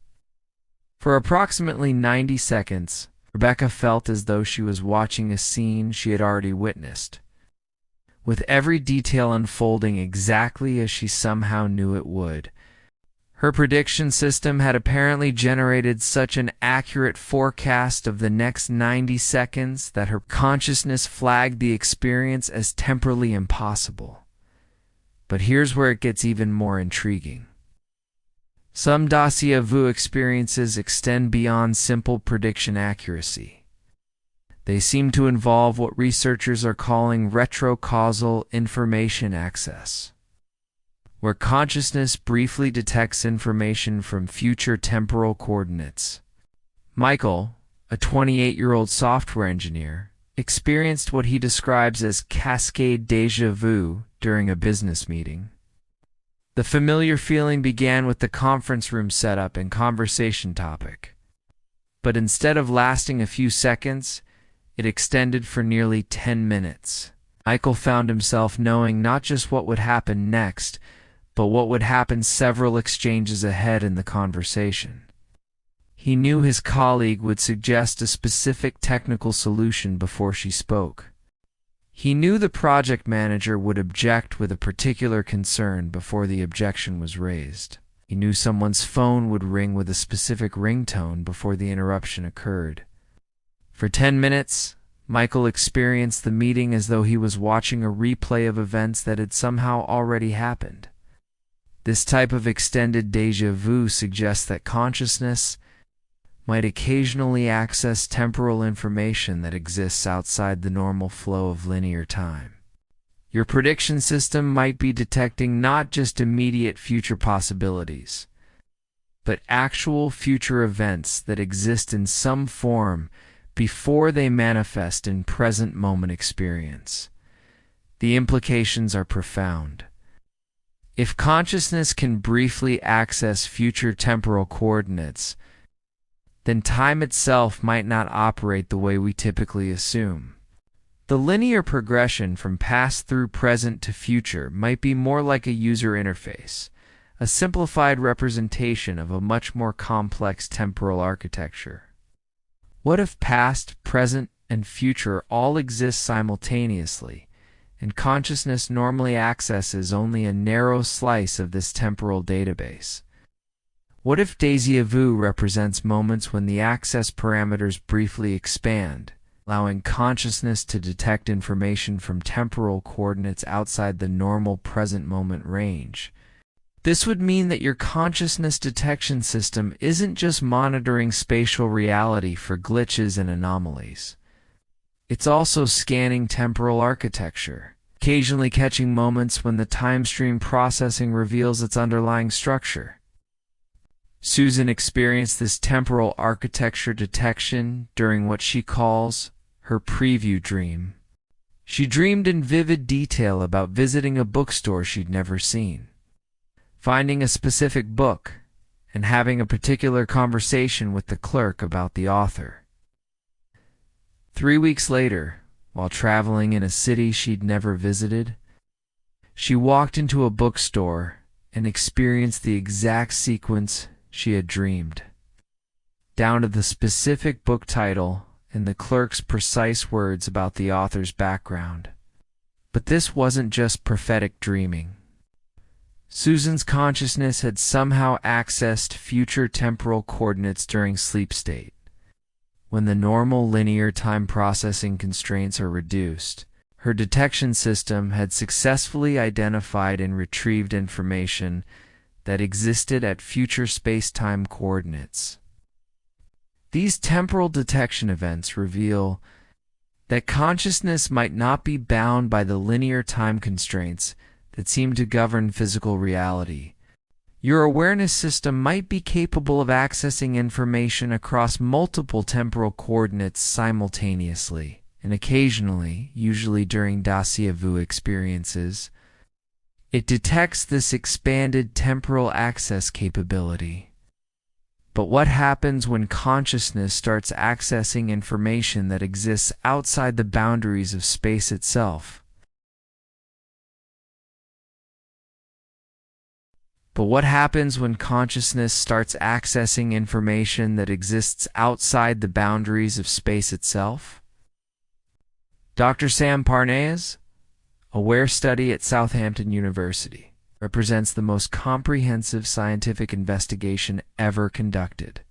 For approximately 90 seconds, Rebecca felt as though she was watching a scene she had already witnessed, with every detail unfolding exactly as she somehow knew it would. Her prediction system had apparently generated such an accurate forecast of the next 90 seconds that her consciousness flagged the experience as temporally impossible. But here's where it gets even more intriguing. Some déjà vu experiences extend beyond simple prediction accuracy. They seem to involve what researchers are calling retrocausal information access, where consciousness briefly detects information from future temporal coordinates. Michael, a 28-year-old software engineer, experienced what he describes as cascade déjà vu during a business meeting. The familiar feeling began with the conference room setup and conversation topic. But instead of lasting a few seconds, it extended for nearly 10 minutes. Michael found himself knowing not just what would happen next, but what would happen several exchanges ahead in the conversation. He knew his colleague would suggest a specific technical solution before she spoke. He knew the project manager would object with a particular concern before the objection was raised. He knew someone's phone would ring with a specific ringtone before the interruption occurred. For 10 minutes, Michael experienced the meeting as though he was watching a replay of events that had somehow already happened. This type of extended déjà vu suggests that consciousness might occasionally access temporal information that exists outside the normal flow of linear time. Your prediction system might be detecting not just immediate future possibilities, but actual future events that exist in some form before they manifest in present moment experience. The implications are profound. If consciousness can briefly access future temporal coordinates, then time itself might not operate the way we typically assume. The linear progression from past through present to future might be more like a user interface, a simplified representation of a much more complex temporal architecture. What if past, present, and future all exist simultaneously, and consciousness normally accesses only a narrow slice of this temporal database? What if déjà vu represents moments when the access parameters briefly expand, allowing consciousness to detect information from temporal coordinates outside the normal present moment range? This would mean that your consciousness detection system isn't just monitoring spatial reality for glitches and anomalies. It's also scanning temporal architecture, occasionally catching moments when the time stream processing reveals its underlying structure. Susan experienced this temporal architecture detection during what she calls her preview dream. She dreamed in vivid detail about visiting a bookstore she'd never seen, finding a specific book, and having a particular conversation with the clerk about the author. 3 weeks later, while traveling in a city she'd never visited, she walked into a bookstore and experienced the exact sequence she had dreamed, down to the specific book title and the clerk's precise words about the author's background. But this wasn't just prophetic dreaming. Susan's consciousness had somehow accessed future temporal coordinates during sleep state. When the normal linear time processing constraints are reduced, her detection system had successfully identified and retrieved information that existed at future space-time coordinates. These temporal detection events reveal that consciousness might not be bound by the linear time constraints that seem to govern physical reality. Your awareness system might be capable of accessing information across multiple temporal coordinates simultaneously, and occasionally, usually during déjà vu experiences, it detects this expanded temporal access capability. But what happens when consciousness starts accessing information that exists outside the boundaries of space itself? But what happens when consciousness starts accessing information that exists outside the boundaries of space itself? Dr. Sam Parnae's Aware study at Southampton University represents the most comprehensive scientific investigation ever conducted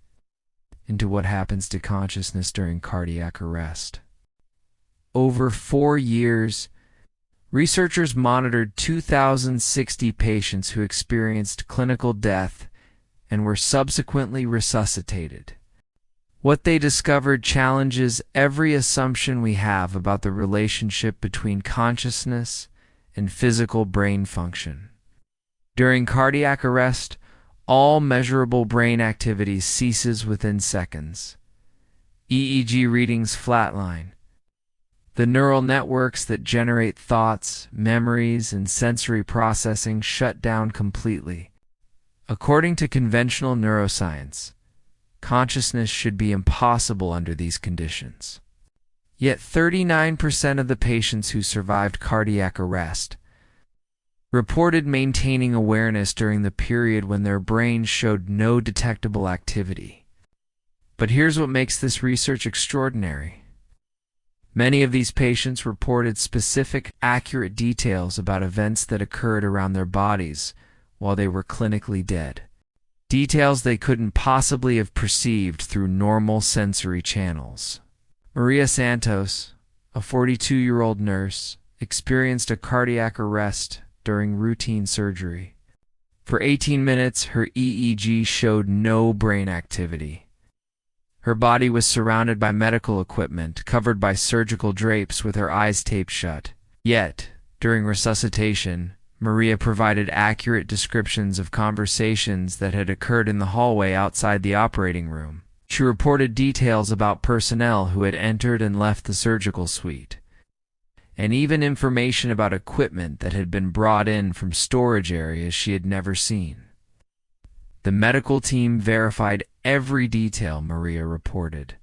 into what happens to consciousness during cardiac arrest. Over 4 years, researchers monitored 2,060 patients who experienced clinical death and were subsequently resuscitated. What they discovered challenges every assumption we have about the relationship between consciousness and physical brain function. During cardiac arrest, all measurable brain activity ceases within seconds. EEG readings flatline. The neural networks that generate thoughts, memories, and sensory processing shut down completely. According to conventional neuroscience, consciousness should be impossible under these conditions. Yet 39% of the patients who survived cardiac arrest reported maintaining awareness during the period when their brains showed no detectable activity. But here's what makes this research extraordinary. Many of these patients reported specific, accurate details about events that occurred around their bodies while they were clinically dead. Details they couldn't possibly have perceived through normal sensory channels. Maria Santos, a 42-year-old nurse, experienced a cardiac arrest during routine surgery. For 18 minutes, her EEG showed no brain activity. Her body was surrounded by medical equipment, covered by surgical drapes with her eyes taped shut. Yet, during resuscitation, Maria provided accurate descriptions of conversations that had occurred in the hallway outside the operating room. She reported details about personnel who had entered and left the surgical suite, and even information about equipment that had been brought in from storage areas she had never seen. The medical team verified every detail Maria reported.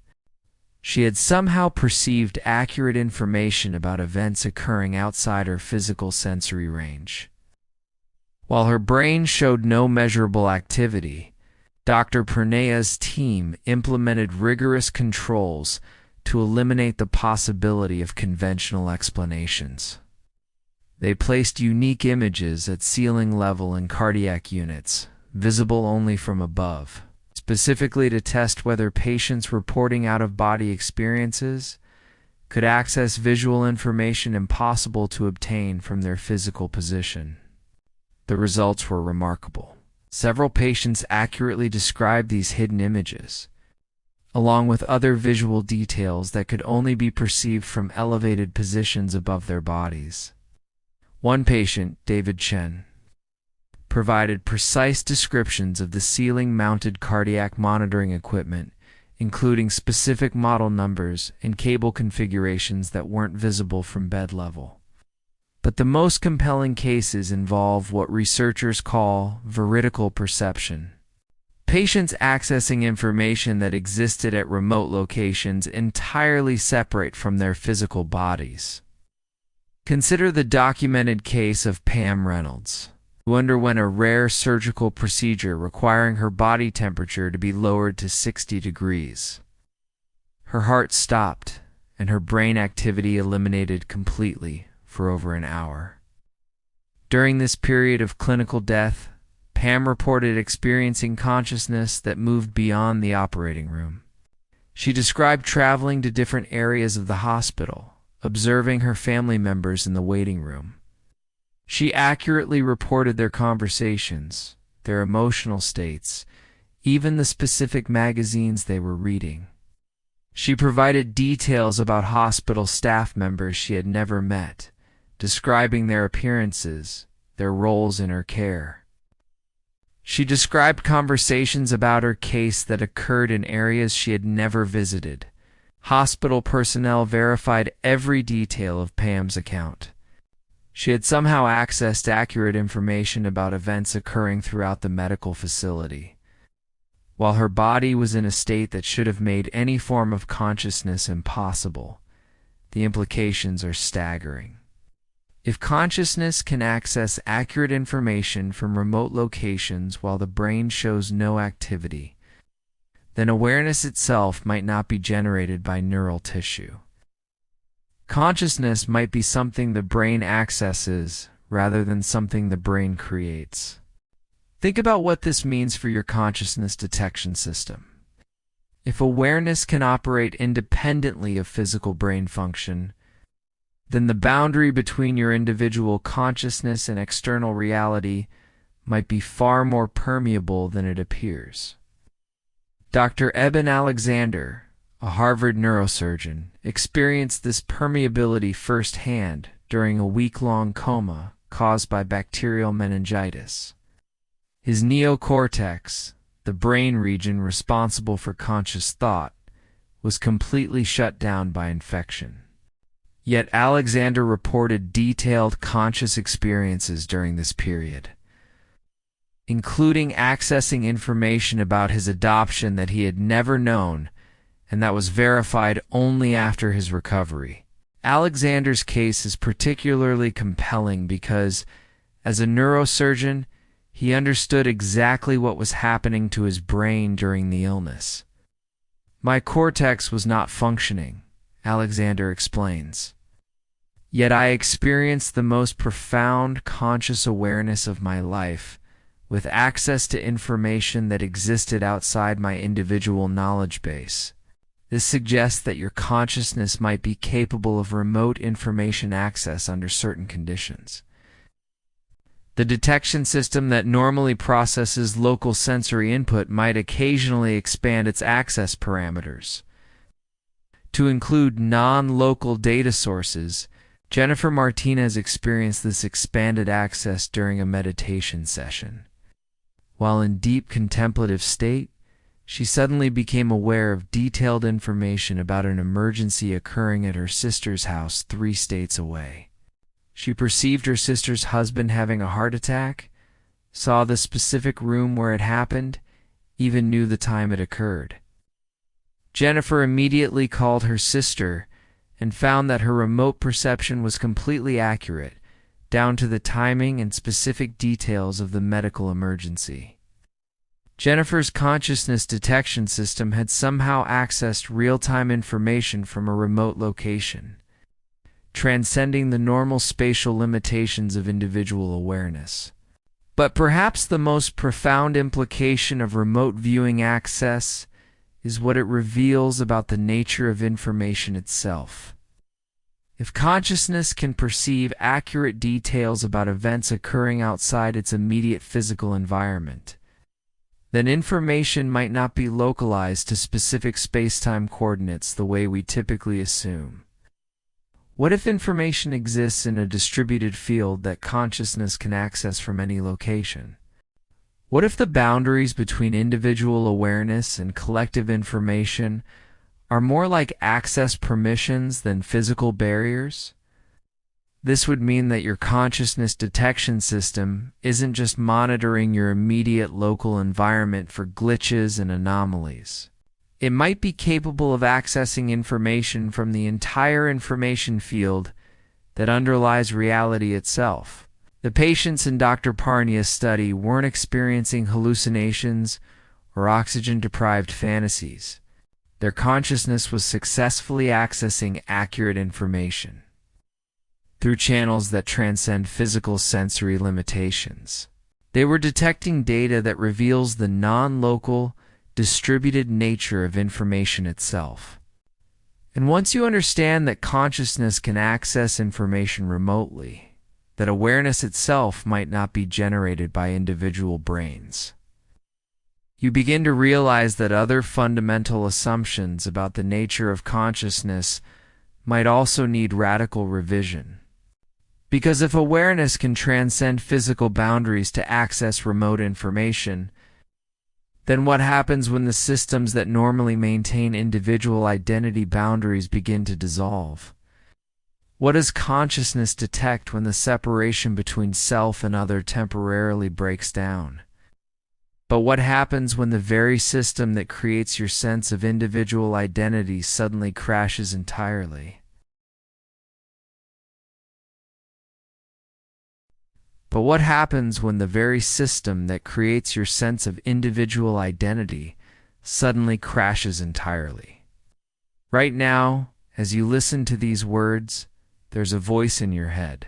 She had somehow perceived accurate information about events occurring outside her physical sensory range. While her brain showed no measurable activity, Dr. Pernea's team implemented rigorous controls to eliminate the possibility of conventional explanations. They placed unique images at ceiling level in cardiac units, visible only from above, specifically to test whether patients reporting out-of-body experiences could access visual information impossible to obtain from their physical position. The results were remarkable. Several patients accurately described these hidden images, along with other visual details that could only be perceived from elevated positions above their bodies. One patient, David Chen, provided precise descriptions of the ceiling-mounted cardiac monitoring equipment, including specific model numbers and cable configurations that weren't visible from bed level. But the most compelling cases involve what researchers call veridical perception. Patients accessing information that existed at remote locations entirely separate from their physical bodies. Consider the documented case of Pam Reynolds, who underwent a rare surgical procedure requiring her body temperature to be lowered to 60 degrees. Her heart stopped, and her brain activity eliminated completely for over an hour. During this period of clinical death, Pam reported experiencing consciousness that moved beyond the operating room. She described traveling to different areas of the hospital, observing her family members in the waiting room. She accurately reported their conversations, their emotional states, even the specific magazines they were reading. She provided details about hospital staff members she had never met, describing their appearances, their roles in her care. She described conversations about her case that occurred in areas she had never visited. Hospital personnel verified every detail of Pam's account. She had somehow accessed accurate information about events occurring throughout the medical facility. While her body was in a state that should have made any form of consciousness impossible, the implications are staggering. If consciousness can access accurate information from remote locations while the brain shows no activity, then awareness itself might not be generated by neural tissue. Consciousness might be something the brain accesses rather than something the brain creates. Think about what this means for your consciousness detection system. If awareness can operate independently of physical brain function, then the boundary between your individual consciousness and external reality might be far more permeable than it appears. Dr. Eben Alexander, a Harvard neurosurgeon, experienced this permeability firsthand during a week-long coma caused by bacterial meningitis. His neocortex, the brain region responsible for conscious thought, was completely shut down by infection. Yet Alexander reported detailed conscious experiences during this period, including accessing information about his adoption that he had never known and that was verified only after his recovery. Alexander's case is particularly compelling because, as a neurosurgeon, he understood exactly what was happening to his brain during the illness. "My cortex was not functioning, Alexander explains. Yet I experienced the most profound conscious awareness of my life, with access to information that existed outside my individual knowledge base. This suggests that your consciousness might be capable of remote information access under certain conditions. The detection system that normally processes local sensory input might occasionally expand its access parameters to include non-local data sources. Jennifer Martinez experienced this expanded access during a meditation session. While in deep contemplative state, she suddenly became aware of detailed information about an emergency occurring at her sister's house 3 states away. She perceived her sister's husband having a heart attack, saw the specific room where it happened, even knew the time it occurred. Jennifer immediately called her sister and found that her remote perception was completely accurate, down to the timing and specific details of the medical emergency. Jennifer's consciousness detection system had somehow accessed real-time information from a remote location, transcending the normal spatial limitations of individual awareness. But perhaps the most profound implication of remote viewing access is what it reveals about the nature of information itself. If consciousness can perceive accurate details about events occurring outside its immediate physical environment, then information might not be localized to specific space-time coordinates the way we typically assume. What if information exists in a distributed field that consciousness can access from any location? What if the boundaries between individual awareness and collective information are more like access permissions than physical barriers? This would mean that your consciousness detection system isn't just monitoring your immediate local environment for glitches and anomalies. It might be capable of accessing information from the entire information field that underlies reality itself. The patients in Dr. Parnia's study weren't experiencing hallucinations or oxygen-deprived fantasies. Their consciousness was successfully accessing accurate information through channels that transcend physical sensory limitations. They were detecting data that reveals the non-local, distributed nature of information itself. And once you understand that consciousness can access information remotely, that awareness itself might not be generated by individual brains, you begin to realize that other fundamental assumptions about the nature of consciousness might also need radical revision. Because if awareness can transcend physical boundaries to access remote information, then what happens when the systems that normally maintain individual identity boundaries begin to dissolve? What does consciousness detect when the separation between self and other temporarily breaks down? But what happens when the very system that creates your sense of individual identity suddenly crashes entirely? But what happens when the very system that creates your sense of individual identity suddenly crashes entirely? Right now, as you listen to these words, there's a voice in your head.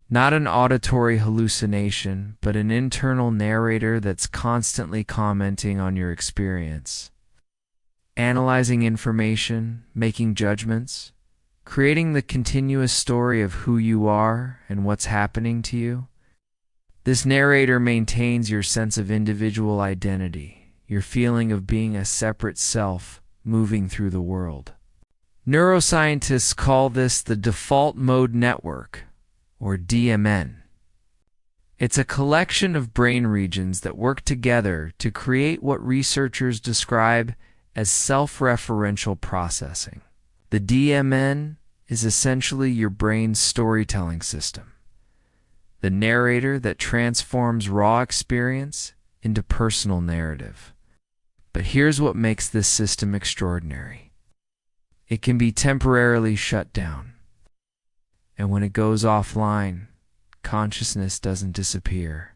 Not an auditory hallucination, but an internal narrator that's constantly commenting on your experience, analyzing information, making judgments, creating the continuous story of who you are and what's happening to you. This narrator maintains your sense of individual identity, your feeling of being a separate self moving through the world. Neuroscientists call this the default mode network, or DMN. It's a collection of brain regions that work together to create what researchers describe as self-referential processing. The DMN is essentially your brain's storytelling system, the narrator that transforms raw experience into personal narrative. But here's what makes this system extraordinary. It can be temporarily shut down, and when it goes offline, consciousness doesn't disappear.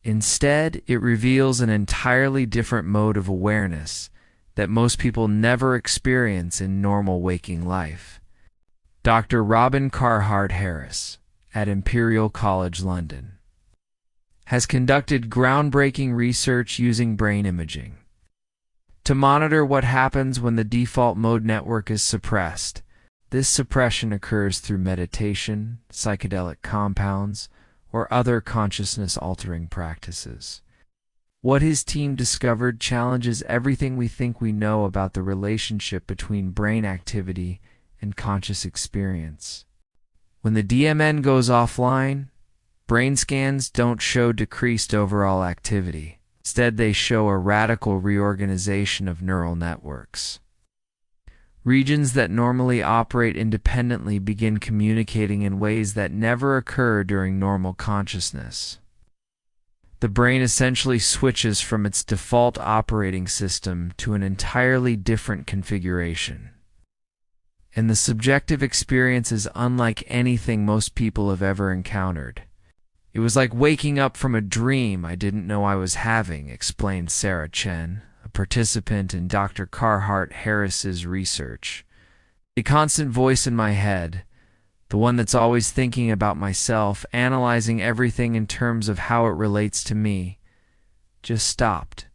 Instead, it reveals an entirely different mode of awareness that most people never experience in normal waking life. Dr. Robin Carhart Harris at Imperial College London has conducted groundbreaking research using brain imaging to monitor what happens when the default mode network is suppressed. This suppression occurs through meditation, psychedelic compounds, or other consciousness-altering practices. What his team discovered challenges everything we think we know about the relationship between brain activity and conscious experience. When the DMN goes offline, brain scans don't show decreased overall activity. Instead, they show a radical reorganization of neural networks. Regions that normally operate independently begin communicating in ways that never occur during normal consciousness. The brain essentially switches from its default operating system to an entirely different configuration. And the subjective experience is unlike anything most people have ever encountered. It was like waking up from a dream I didn't know I was having, explained Sarah Chen, a participant in Dr. Carhart Harris's research. The constant voice in my head, the one that's always thinking about myself, analyzing everything in terms of how it relates to me, just stopped.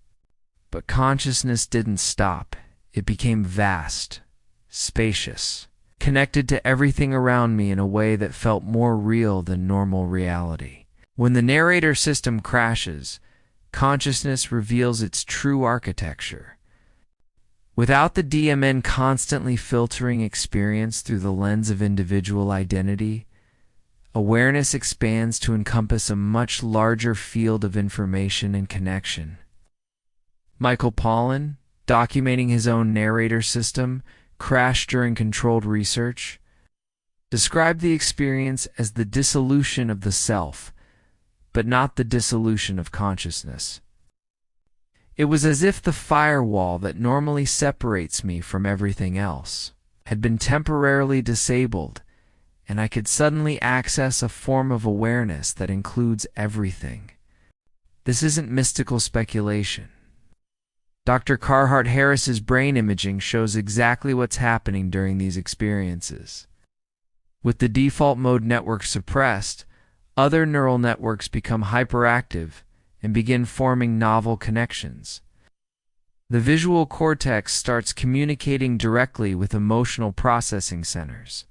But consciousness didn't stop. It became vast, spacious, connected to everything around me in a way that felt more real than normal reality. When the narrator system crashes, consciousness reveals its true architecture. Without the DMN constantly filtering experience through the lens of individual identity, awareness expands to encompass a much larger field of information and connection. Michael Pollan, documenting his own narrator system, crashed during controlled research, described the experience as the dissolution of the self, but not the dissolution of consciousness. It was as if the firewall that normally separates me from everything else had been temporarily disabled, and I could suddenly access a form of awareness that includes everything. This isn't mystical speculation. Dr. Carhart Harris's brain imaging shows exactly what's happening during these experiences. With the default mode network suppressed, other neural networks become hyperactive and begin forming novel connections. The visual cortex starts communicating directly with emotional processing centers.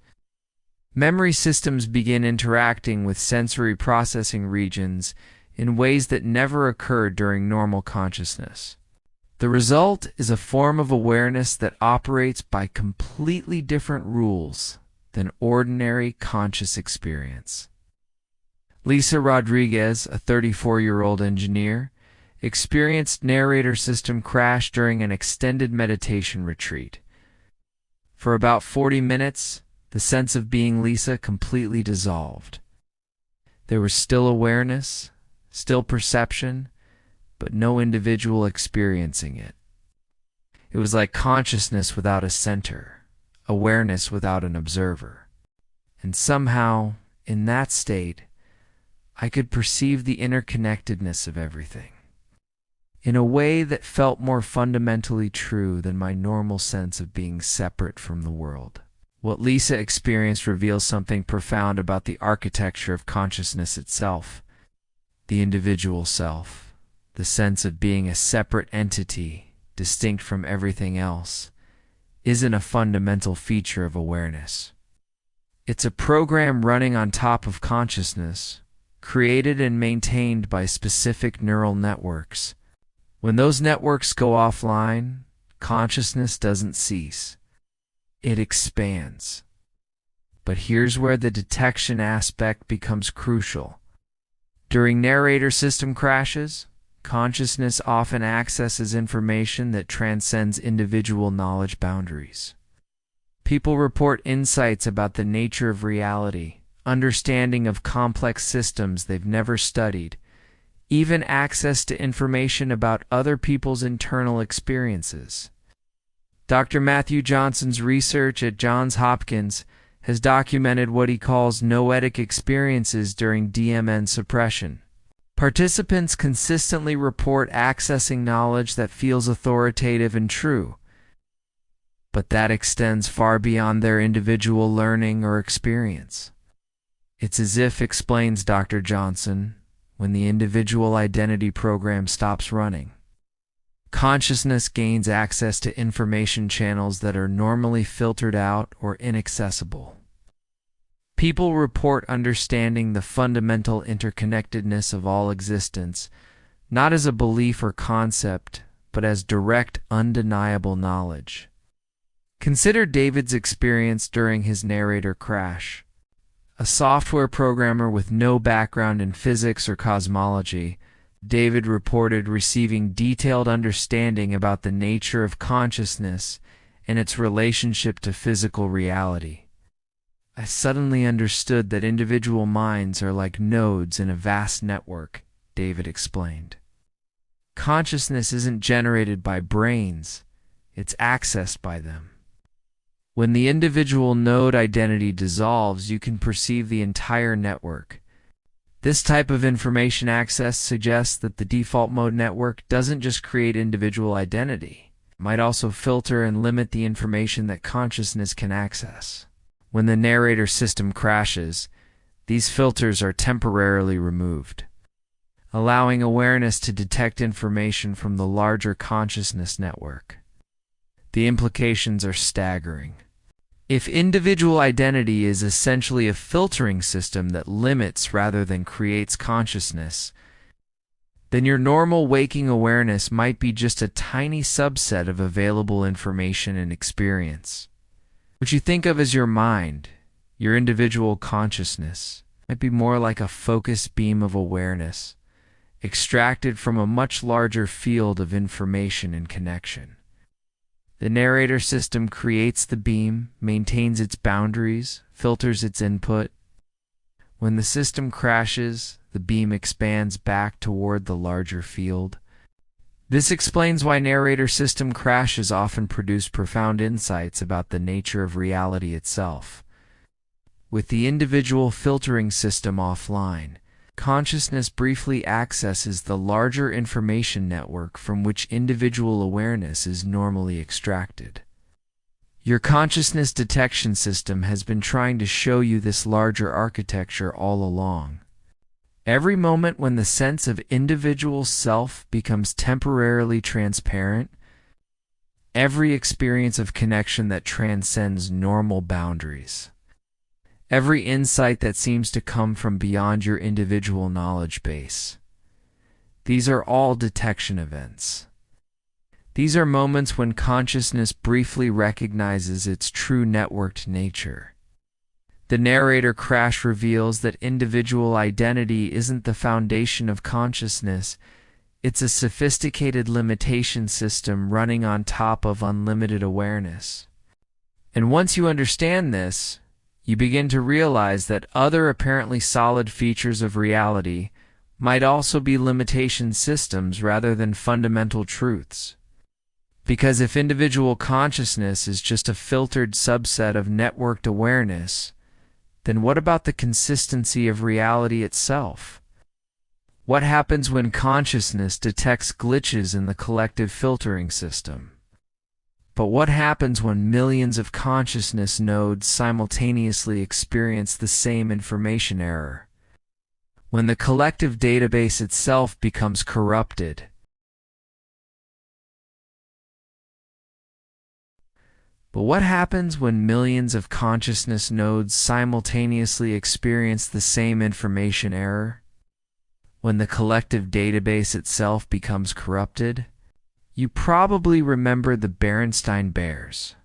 Memory systems begin interacting with sensory processing regions in ways that never occurred during normal consciousness. The result is a form of awareness that operates by completely different rules than ordinary conscious experience. Lisa Rodriguez, a 34-year-old engineer, experienced narrator system crash during an extended meditation retreat. For about 40 minutes, the sense of being Lisa completely dissolved. There was still awareness, still perception, but no individual experiencing it. It was like consciousness without a center, awareness without an observer. And somehow, in that state, I could perceive the interconnectedness of everything, in a way that felt more fundamentally true than my normal sense of being separate from the world. What Lisa experienced reveals something profound about the architecture of consciousness itself, the individual self, the sense of being a separate entity, distinct from everything else, isn't a fundamental feature of awareness. It's a program running on top of consciousness, created and maintained by specific neural networks. When those networks go offline, consciousness doesn't cease. It expands. But here's where the detection aspect becomes crucial. During narrator system crashes, consciousness often accesses information that transcends individual knowledge boundaries. People report insights about the nature of reality, understanding of complex systems they've never studied, even access to information about other people's internal experiences. Dr. Matthew Johnson's research at Johns Hopkins has documented what he calls noetic experiences during DMN suppression. Participants consistently report accessing knowledge that feels authoritative and true, but that extends far beyond their individual learning or experience. It's as if, explains Dr. Johnson, when the individual identity program stops running, consciousness gains access to information channels that are normally filtered out or inaccessible. People report understanding the fundamental interconnectedness of all existence, not as a belief or concept, but as direct, undeniable knowledge. Consider David's experience during his narrator crash. A software programmer with no background in physics or cosmology, David reported receiving detailed understanding about the nature of consciousness and its relationship to physical reality. I suddenly understood that individual minds are like nodes in a vast network, David explained. Consciousness isn't generated by brains, it's accessed by them. When the individual node identity dissolves, you can perceive the entire network. This type of information access suggests that the default mode network doesn't just create individual identity. It might also filter and limit the information that consciousness can access. When the narrator system crashes, these filters are temporarily removed, allowing awareness to detect information from the larger consciousness network. The implications are staggering. If individual identity is essentially a filtering system that limits rather than creates consciousness, then your normal waking awareness might be just a tiny subset of available information and experience. What you think of as your mind, your individual consciousness, might be more like a focused beam of awareness, extracted from a much larger field of information and connection. The narrator system creates the beam, maintains its boundaries, filters its input. When the system crashes, the beam expands back toward the larger field. This explains why narrator system crashes often produce profound insights about the nature of reality itself. With the individual filtering system offline, consciousness briefly accesses the larger information network from which individual awareness is normally extracted. Your consciousness detection system has been trying to show you this larger architecture all along. Every moment when the sense of individual self becomes temporarily transparent, every experience of connection that transcends normal boundaries, every insight that seems to come from beyond your individual knowledge base. These are all detection events. These are moments when consciousness briefly recognizes its true networked nature. The narrator crash reveals that individual identity isn't the foundation of consciousness, it's a sophisticated limitation system running on top of unlimited awareness. And once you understand this, you begin to realize that other apparently solid features of reality might also be limitation systems rather than fundamental truths. Because if individual consciousness is just a filtered subset of networked awareness, then what about the consistency of reality itself? What happens when consciousness detects glitches in the collective filtering system? But what happens when millions of consciousness nodes simultaneously experience the same information error? When the collective database itself becomes corrupted? But what happens when millions of consciousness nodes simultaneously experience the same information error? When the collective database itself becomes corrupted? You probably remember the Berenstain Bears,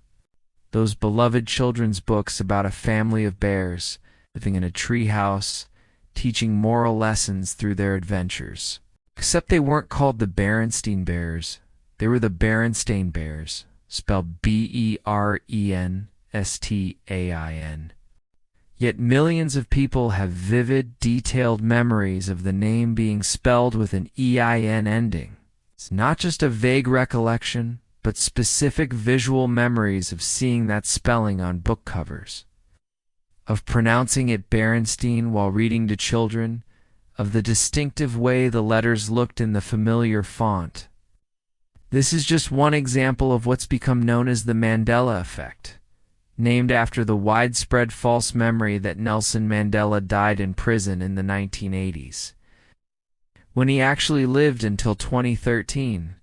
those beloved children's books about a family of bears living in a tree house, teaching moral lessons through their adventures. Except they weren't called the Berenstain Bears, they were the Berenstain Bears, spelled Berenstein. Yet millions of people have vivid, detailed memories of the name being spelled with an EIN ending. It's not just a vague recollection, but specific visual memories of seeing that spelling on book covers, of pronouncing it Berenstein while reading to children, of the distinctive way the letters looked in the familiar font. This is just one example of what's become known as the Mandela effect, named after the widespread false memory that Nelson Mandela died in prison in the 1980s, when he actually lived until 2013.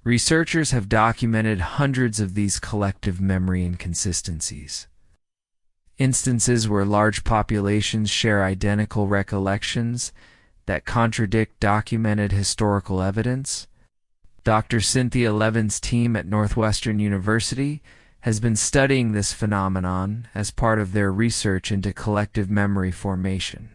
Researchers have documented hundreds of these collective memory inconsistencies. Instances where large populations share identical recollections that contradict documented historical evidence. Dr. Cynthia Levin's team at Northwestern University has been studying this phenomenon as part of their research into collective memory formation.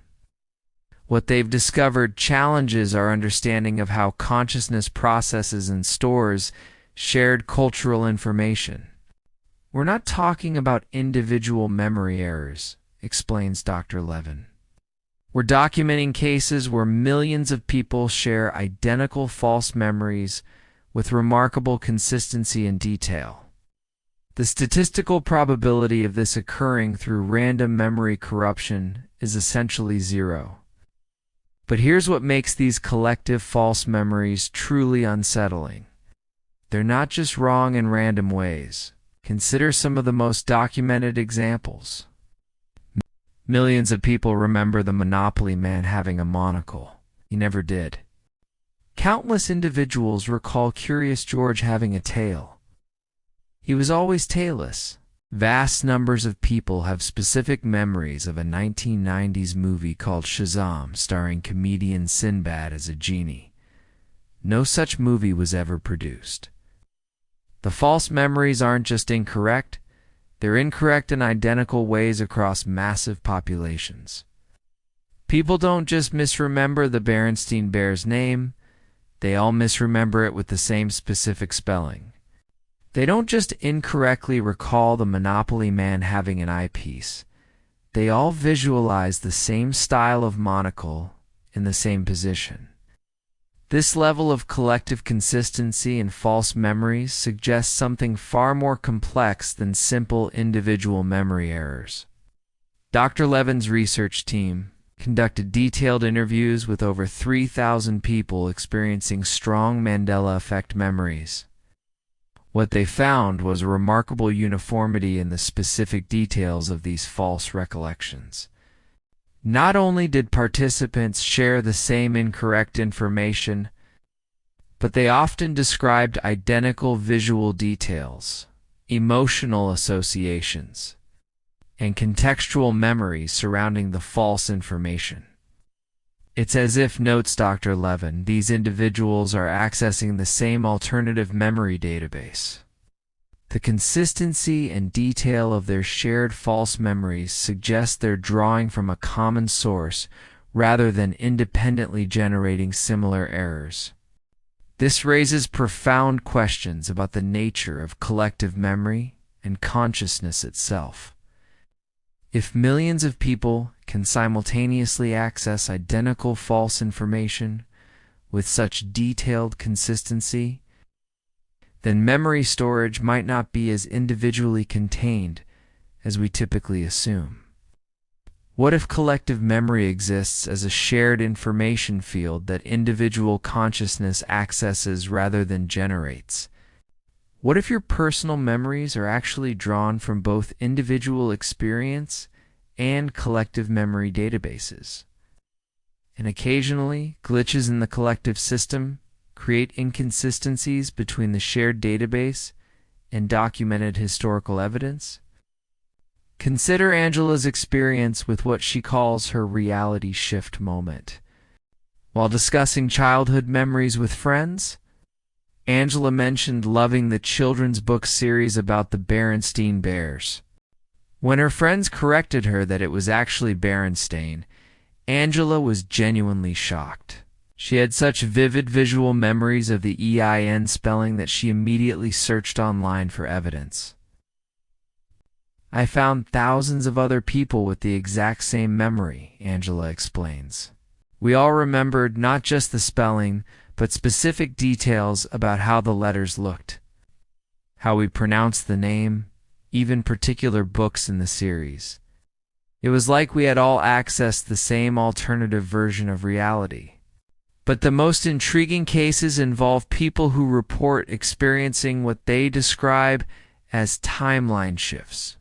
What they've discovered challenges our understanding of how consciousness processes and stores shared cultural information. We're not talking about individual memory errors, explains Dr. Levin. We're documenting cases where millions of people share identical false memories with remarkable consistency and detail. The statistical probability of this occurring through random memory corruption is essentially zero. But here's what makes these collective false memories truly unsettling. They're not just wrong in random ways. Consider some of the most documented examples. Millions of people remember the Monopoly man having a monocle. He never did. Countless individuals recall Curious George having a tail. He was always tailless. Vast numbers of people have specific memories of a 1990s movie called Shazam starring comedian Sinbad as a genie. No such movie was ever produced. The false memories aren't just incorrect, they're incorrect in identical ways across massive populations. People don't just misremember the Berenstain Bears name, they all misremember it with the same specific spelling. They don't just incorrectly recall the Monopoly man having an eyepiece. They all visualize the same style of monocle in the same position. This level of collective consistency in false memories suggests something far more complex than simple individual memory errors. Dr. Levin's research team conducted detailed interviews with over 3,000 people experiencing strong Mandela effect memories. What they found was a remarkable uniformity in the specific details of these false recollections. Not only did participants share the same incorrect information, but they often described identical visual details, emotional associations, and contextual memories surrounding the false information. It's as if, notes Dr. Levin, these individuals are accessing the same alternative memory database. The consistency and detail of their shared false memories suggest they're drawing from a common source rather than independently generating similar errors. This raises profound questions about the nature of collective memory and consciousness itself. If millions of people can simultaneously access identical false information with such detailed consistency, then memory storage might not be as individually contained as we typically assume. What if collective memory exists as a shared information field that individual consciousness accesses rather than generates? What if your personal memories are actually drawn from both individual experience and collective memory databases? And occasionally, glitches in the collective system create inconsistencies between the shared database and documented historical evidence? Consider Angela's experience with what she calls her reality shift moment. While discussing childhood memories with friends, Angela mentioned loving the children's book series about the Berenstain Bears. When her friends corrected her that it was actually Berenstain, Angela was genuinely shocked. She had such vivid visual memories of the EIN spelling that she immediately searched online for evidence. I found thousands of other people with the exact same memory, Angela explains. We all remembered not just the spelling, but specific details about how the letters looked, how we pronounced the name, even particular books in the series. It was like we had all accessed the same alternative version of reality. But the most intriguing cases involve people who report experiencing what they describe as timeline shifts,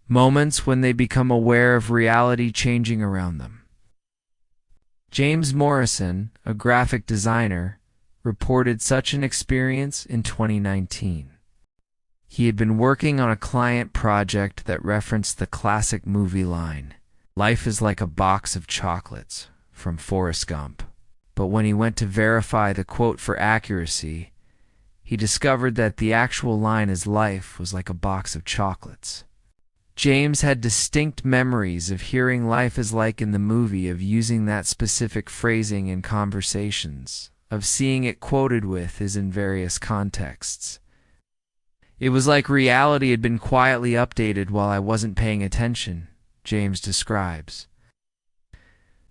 moments when they become aware of reality changing around them. James Morrison, a graphic designer, reported such an experience in 2019. He had been working on a client project that referenced the classic movie line, "Life is like a box of chocolates," from Forrest Gump. But when he went to verify the quote for accuracy, he discovered that the actual line is "life was like a box of chocolates." James had distinct memories of hearing "life is like" in the movie, of using that specific phrasing in conversations, of seeing it quoted with his in various contexts. "It was like reality had been quietly updated while I wasn't paying attention," James describes.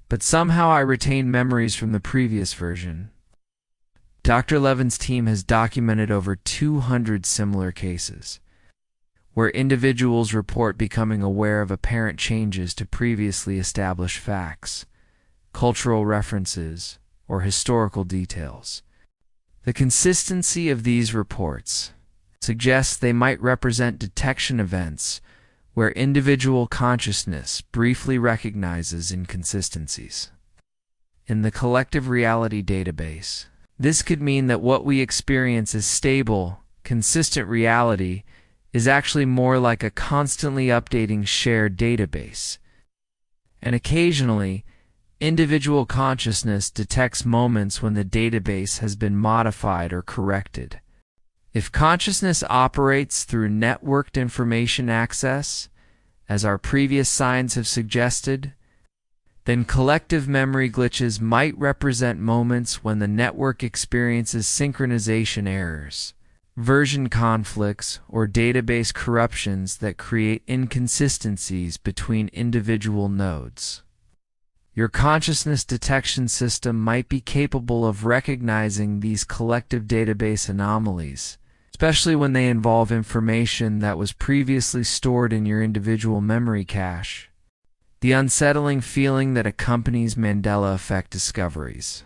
"But somehow I retained memories from the previous version." Dr. Levin's team has documented over 200 similar cases, where individuals report becoming aware of apparent changes to previously established facts, cultural references, or historical details. The consistency of these reports suggests they might represent detection events where individual consciousness briefly recognizes inconsistencies. In the collective reality database, this could mean that what we experience as stable, consistent reality is actually more like a constantly updating shared database. And occasionally, individual consciousness detects moments when the database has been modified or corrected. If consciousness operates through networked information access, as our previous signs have suggested, then collective memory glitches might represent moments when the network experiences synchronization errors, version conflicts, or database corruptions that create inconsistencies between individual nodes. Your consciousness detection system might be capable of recognizing these collective database anomalies, especially when they involve information that was previously stored in your individual memory cache. The unsettling feeling that accompanies Mandela effect discoveries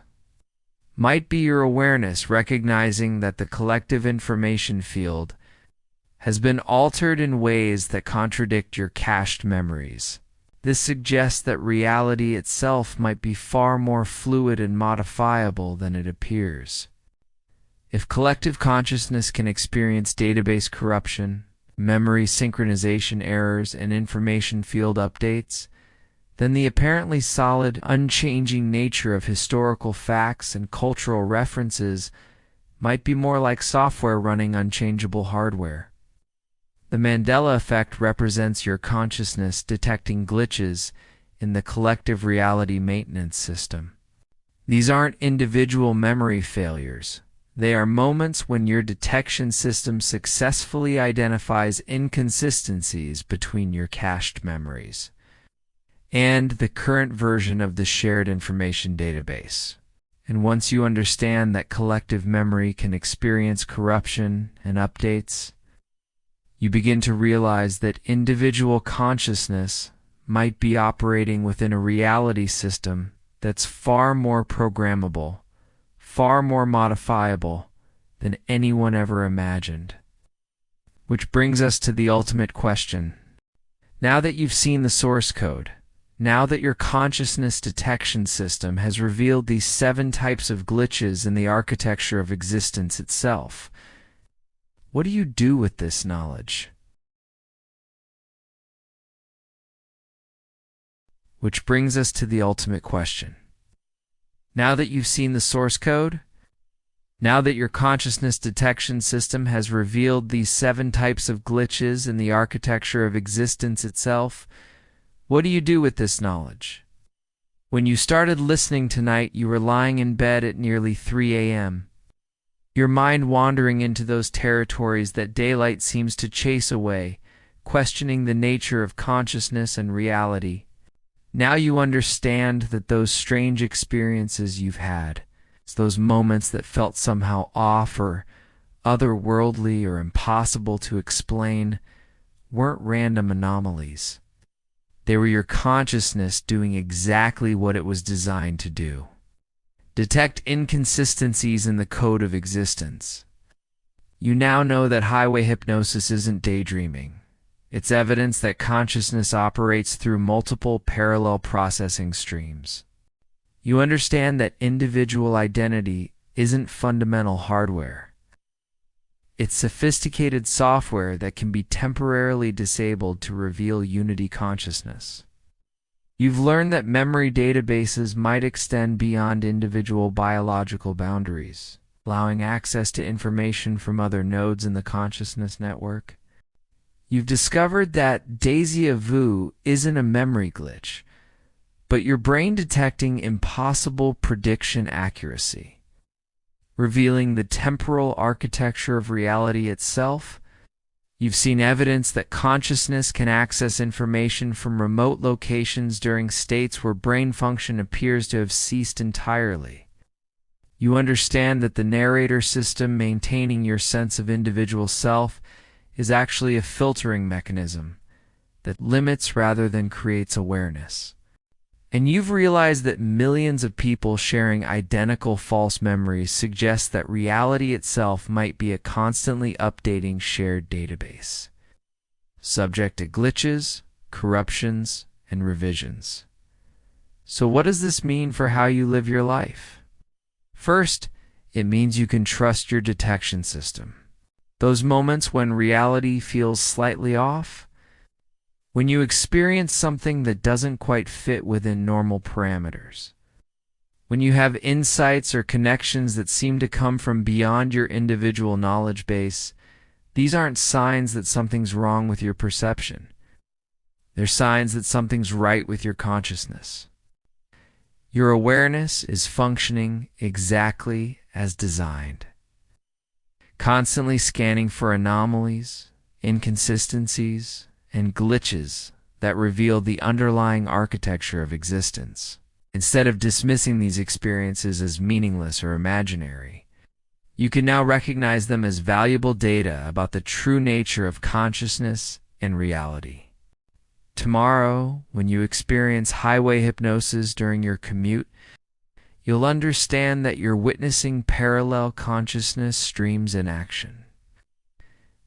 might be your awareness recognizing that the collective information field has been altered in ways that contradict your cached memories. This suggests that reality itself might be far more fluid and modifiable than it appears. If collective consciousness can experience database corruption, memory synchronization errors, and information field updates, then the apparently solid, unchanging nature of historical facts and cultural references might be more like software running unchangeable hardware. The Mandela effect represents your consciousness detecting glitches in the collective reality maintenance system. These aren't individual memory failures. They are moments when your detection system successfully identifies inconsistencies between your cached memories and the current version of the shared information database. And once you understand that collective memory can experience corruption and updates, you begin to realize that individual consciousness might be operating within a reality system that's far more programmable, far more modifiable than anyone ever imagined. Which brings us to the ultimate question. Now that you've seen the source code, now that your consciousness detection system has revealed these 7 types of glitches in the architecture of existence itself, what do you do with this knowledge? Which brings us to the ultimate question. Now that you've seen the source code, now that your consciousness detection system has revealed these 7 types of glitches in the architecture of existence itself, what do you do with this knowledge? When you started listening tonight, you were lying in bed at nearly 3 a.m., your mind wandering into those territories that daylight seems to chase away, questioning the nature of consciousness and reality. Now you understand that those strange experiences you've had, those moments that felt somehow off or otherworldly or impossible to explain, weren't random anomalies. They were your consciousness doing exactly what it was designed to do. detect inconsistencies in the code of existence. You now know that highway hypnosis isn't daydreaming. It's evidence that consciousness operates through multiple parallel processing streams. You understand that individual identity isn't fundamental hardware. It's sophisticated software that can be temporarily disabled to reveal unity consciousness. You've learned that memory databases might extend beyond individual biological boundaries, allowing access to information from other nodes in the consciousness network. You've discovered that déjà vu isn't a memory glitch, but your brain detecting impossible prediction accuracy, revealing the temporal architecture of reality itself. You've seen evidence that consciousness can access information from remote locations during states where brain function appears to have ceased entirely. You understand that the narrator system maintaining your sense of individual self is actually a filtering mechanism that limits rather than creates awareness. And you've realized that millions of people sharing identical false memories suggest that reality itself might be a constantly updating shared database, subject to glitches, corruptions, and revisions. So what does this mean for how you live your life? First, it means you can trust your detection system. Those moments when reality feels slightly off, when you experience something that doesn't quite fit within normal parameters, when you have insights or connections that seem to come from beyond your individual knowledge base, these aren't signs that something's wrong with your perception. They're signs that something's right with your consciousness. Your awareness is functioning exactly as designed, constantly scanning for anomalies, inconsistencies, and glitches that reveal the underlying architecture of existence. Instead of dismissing these experiences as meaningless or imaginary, you can now recognize them as valuable data about the true nature of consciousness and reality. Tomorrow, when you experience highway hypnosis during your commute, you'll understand that you're witnessing parallel consciousness streams in action.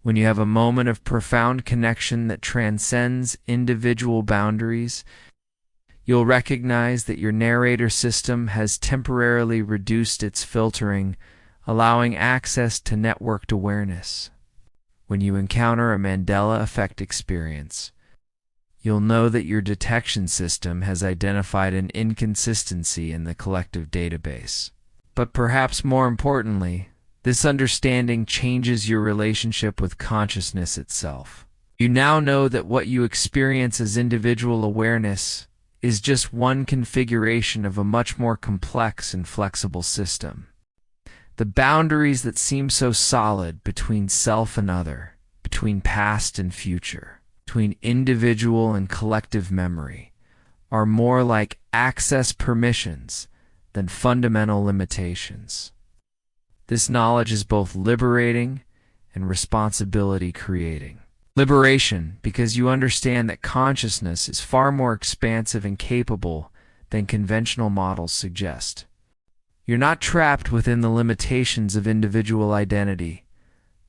When you have a moment of profound connection that transcends individual boundaries, you'll recognize that your narrator system has temporarily reduced its filtering, allowing access to networked awareness. When you encounter a Mandela effect experience, you'll know that your detection system has identified an inconsistency in the collective database. But perhaps more importantly, this understanding changes your relationship with consciousness itself. You now know that what you experience as individual awareness is just one configuration of a much more complex and flexible system. The boundaries that seem so solid between self and other, between past and future, between individual and collective memory, are more like access permissions than fundamental limitations. This knowledge is both liberating and responsibility creating. Liberation, because you understand that consciousness is far more expansive and capable than conventional models suggest. You're not trapped within the limitations of individual identity,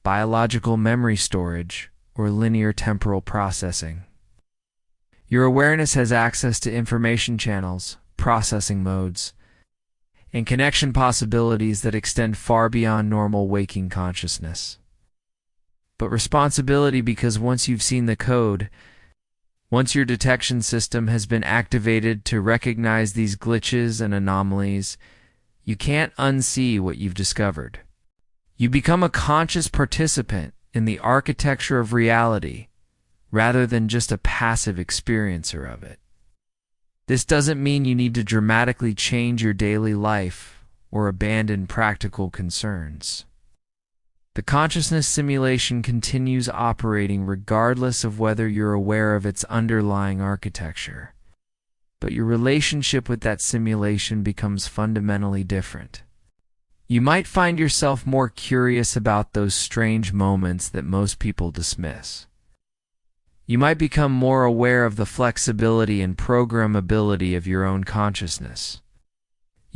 biological memory storage, or linear temporal processing. Your awareness has access to information channels, processing modes, and connection possibilities that extend far beyond normal waking consciousness. But responsibility, because once you've seen the code, once your detection system has been activated to recognize these glitches and anomalies, you can't unsee what you've discovered. You become a conscious participant in the architecture of reality, rather than just a passive experiencer of it. This doesn't mean you need to dramatically change your daily life or abandon practical concerns. The consciousness simulation continues operating regardless of whether you're aware of its underlying architecture. But your relationship with that simulation becomes fundamentally different. You might find yourself more curious about those strange moments that most people dismiss. You might become more aware of the flexibility and programmability of your own consciousness.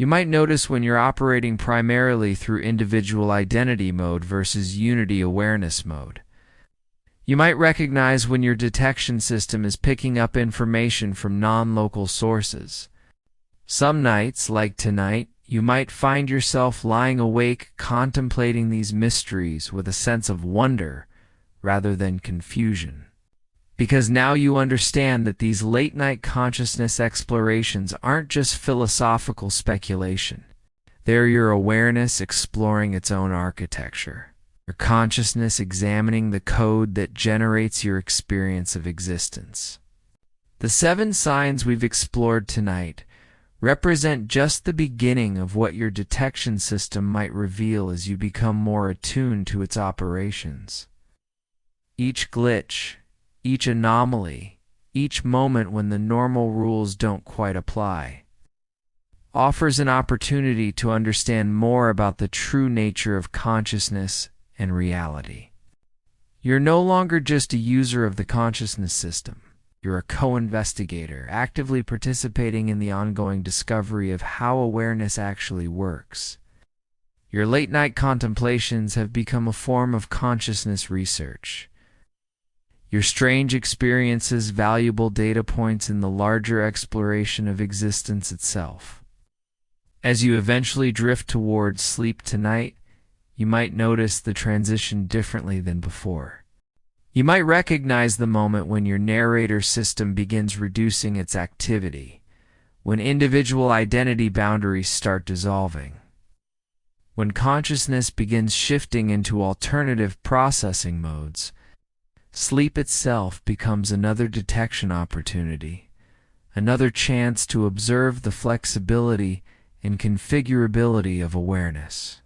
You might notice when you're operating primarily through individual identity mode versus unity awareness mode. You might recognize when your detection system is picking up information from non-local sources. Some nights, like tonight, you might find yourself lying awake contemplating these mysteries with a sense of wonder rather than confusion. Because now you understand that these late-night consciousness explorations aren't just philosophical speculation. They're your awareness exploring its own architecture, your consciousness examining the code that generates your experience of existence. The 7 signs we've explored tonight represent just the beginning of what your detection system might reveal as you become more attuned to its operations. Each glitch, each anomaly, each moment when the normal rules don't quite apply, offers an opportunity to understand more about the true nature of consciousness and reality. You're no longer just a user of the consciousness system. You're a co-investigator, actively participating in the ongoing discovery of how awareness actually works. Your late-night contemplations have become a form of consciousness research. Your strange experiences, valuable data points in the larger exploration of existence itself. As you eventually drift towards sleep tonight, you might notice the transition differently than before. You might recognize the moment when your narrator system begins reducing its activity, when individual identity boundaries start dissolving, when consciousness begins shifting into alternative processing modes. Sleep itself becomes another detection opportunity, another chance to observe the flexibility and configurability of awareness.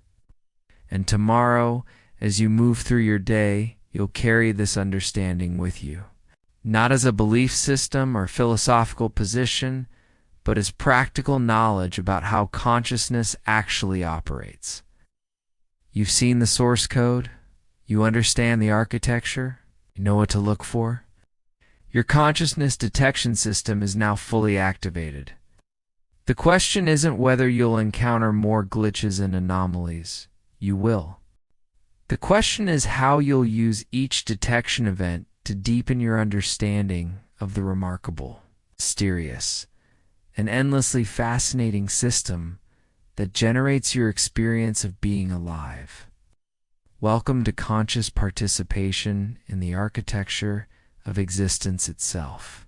And tomorrow, as you move through your day, you'll carry this understanding with you, not as a belief system or philosophical position, but as practical knowledge about how consciousness actually operates. You've seen the source code, you understand the architecture, you know what to look for. Your consciousness detection system is now fully activated. The question isn't whether you'll encounter more glitches and anomalies. You will. The question is how you'll use each detection event to deepen your understanding of the remarkable, mysterious, and endlessly fascinating system that generates your experience of being alive. Welcome to conscious participation in the architecture of existence itself.